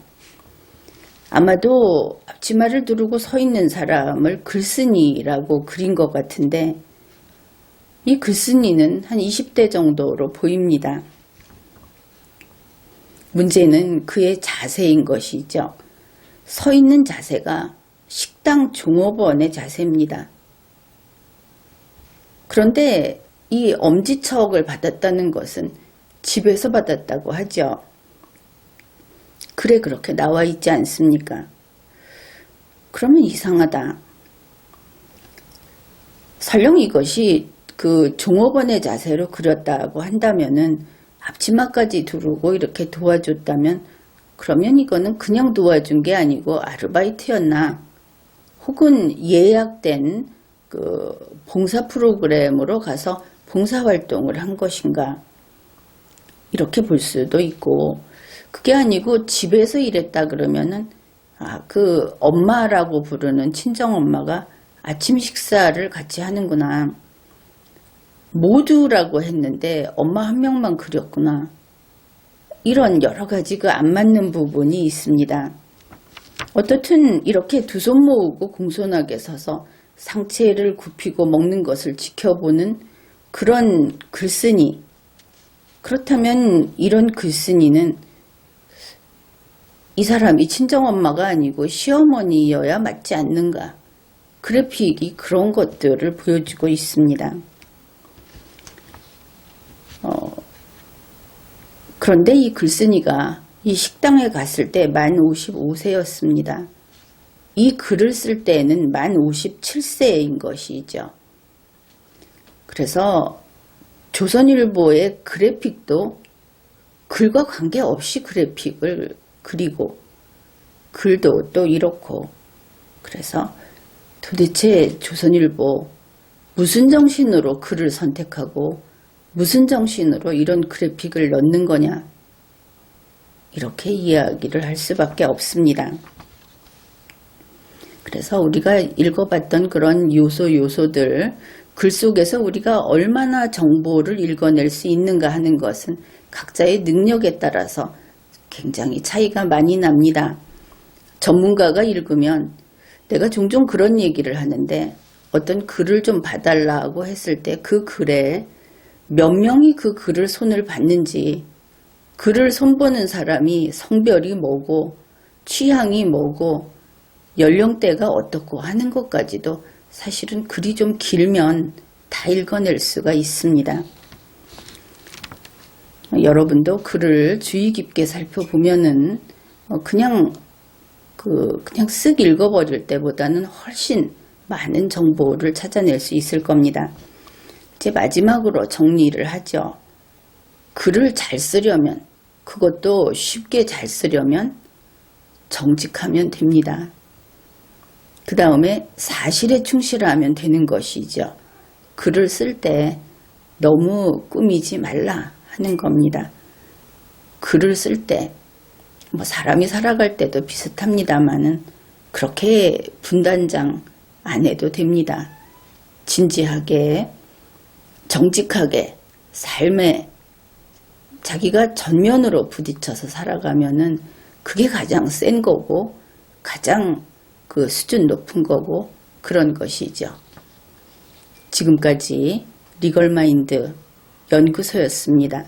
Speaker 1: 아마도 앞치마를 두르고 서 있는 사람을 글쓴이라고 그린 것 같은데 이 글쓴이는 한 20대 정도로 보입니다. 문제는 그의 자세인 것이죠. 서 있는 자세가 식당 종업원의 자세입니다. 그런데 이 엄지척을 받았다는 것은 집에서 받았다고 하죠. 글에 그렇게 나와 있지 않습니까? 그러면 이상하다. 설령 이것이 그 종업원의 자세로 그렸다고 한다면은 앞치마까지 두르고 이렇게 도와줬다면 그러면 이거는 그냥 도와준 게 아니고 아르바이트였나 혹은 예약된 그 봉사 프로그램으로 가서 봉사활동을 한 것인가 이렇게 볼 수도 있고 그게 아니고 집에서 일했다 그러면은 그 엄마라고 부르는 친정엄마가 아침 식사를 같이 하는구나. 모두라고 했는데 엄마 한 명만 그렸구나. 이런 여러 가지 그 안 맞는 부분이 있습니다. 어떻든 이렇게 두 손 모으고 공손하게 서서 상체를 굽히고 먹는 것을 지켜보는 그런 글쓴이, 그렇다면 이런 글쓴이는 이 사람이 친정엄마가 아니고 시어머니여야 맞지 않는가? 그래픽이 그런 것들을 보여주고 있습니다. 그런데 이 글쓴이가 이 식당에 갔을 때 만 55세였습니다. 이 글을 쓸 때에는 만 57세인 것이죠. 그래서 조선일보의 그래픽도 글과 관계없이 그래픽을 그리고 글도 또 이렇고, 그래서 도대체 조선일보 무슨 정신으로 글을 선택하고 무슨 정신으로 이런 그래픽을 넣는 거냐, 이렇게 이야기를 할 수밖에 없습니다. 그래서 우리가 읽어봤던 그런 요소들, 글 속에서 우리가 얼마나 정보를 읽어낼 수 있는가 하는 것은 각자의 능력에 따라서 굉장히 차이가 많이 납니다. 전문가가 읽으면, 내가 종종 그런 얘기를 하는데, 어떤 글을 좀 봐달라고 했을 때 그 글에 몇 명이 그 글을 손을 봤는지, 글을 손보는 사람이 성별이 뭐고 취향이 뭐고 연령대가 어떻고 하는 것까지도 사실은 글이 좀 길면 다 읽어낼 수가 있습니다. 여러분도 글을 주의 깊게 살펴보면은 그냥 쓱 읽어버릴 때보다는 훨씬 많은 정보를 찾아낼 수 있을 겁니다. 이제 마지막으로 정리를 하죠. 글을 잘 쓰려면, 그것도 쉽게 잘 쓰려면 정직하면 됩니다. 그 다음에 사실에 충실하면 되는 것이죠. 글을 쓸 때 너무 꾸미지 말라 하는 겁니다. 글을 쓸 때 사람이 살아갈 때도 비슷합니다만은 그렇게 분단장 안 해도 됩니다. 진지하게, 정직하게 삶에 자기가 전면으로 부딪혀서 살아가면은 그게 가장 센 거고 가장 그 수준 높은 거고 그런 것이죠. 지금까지 리걸마인드 연구소였습니다.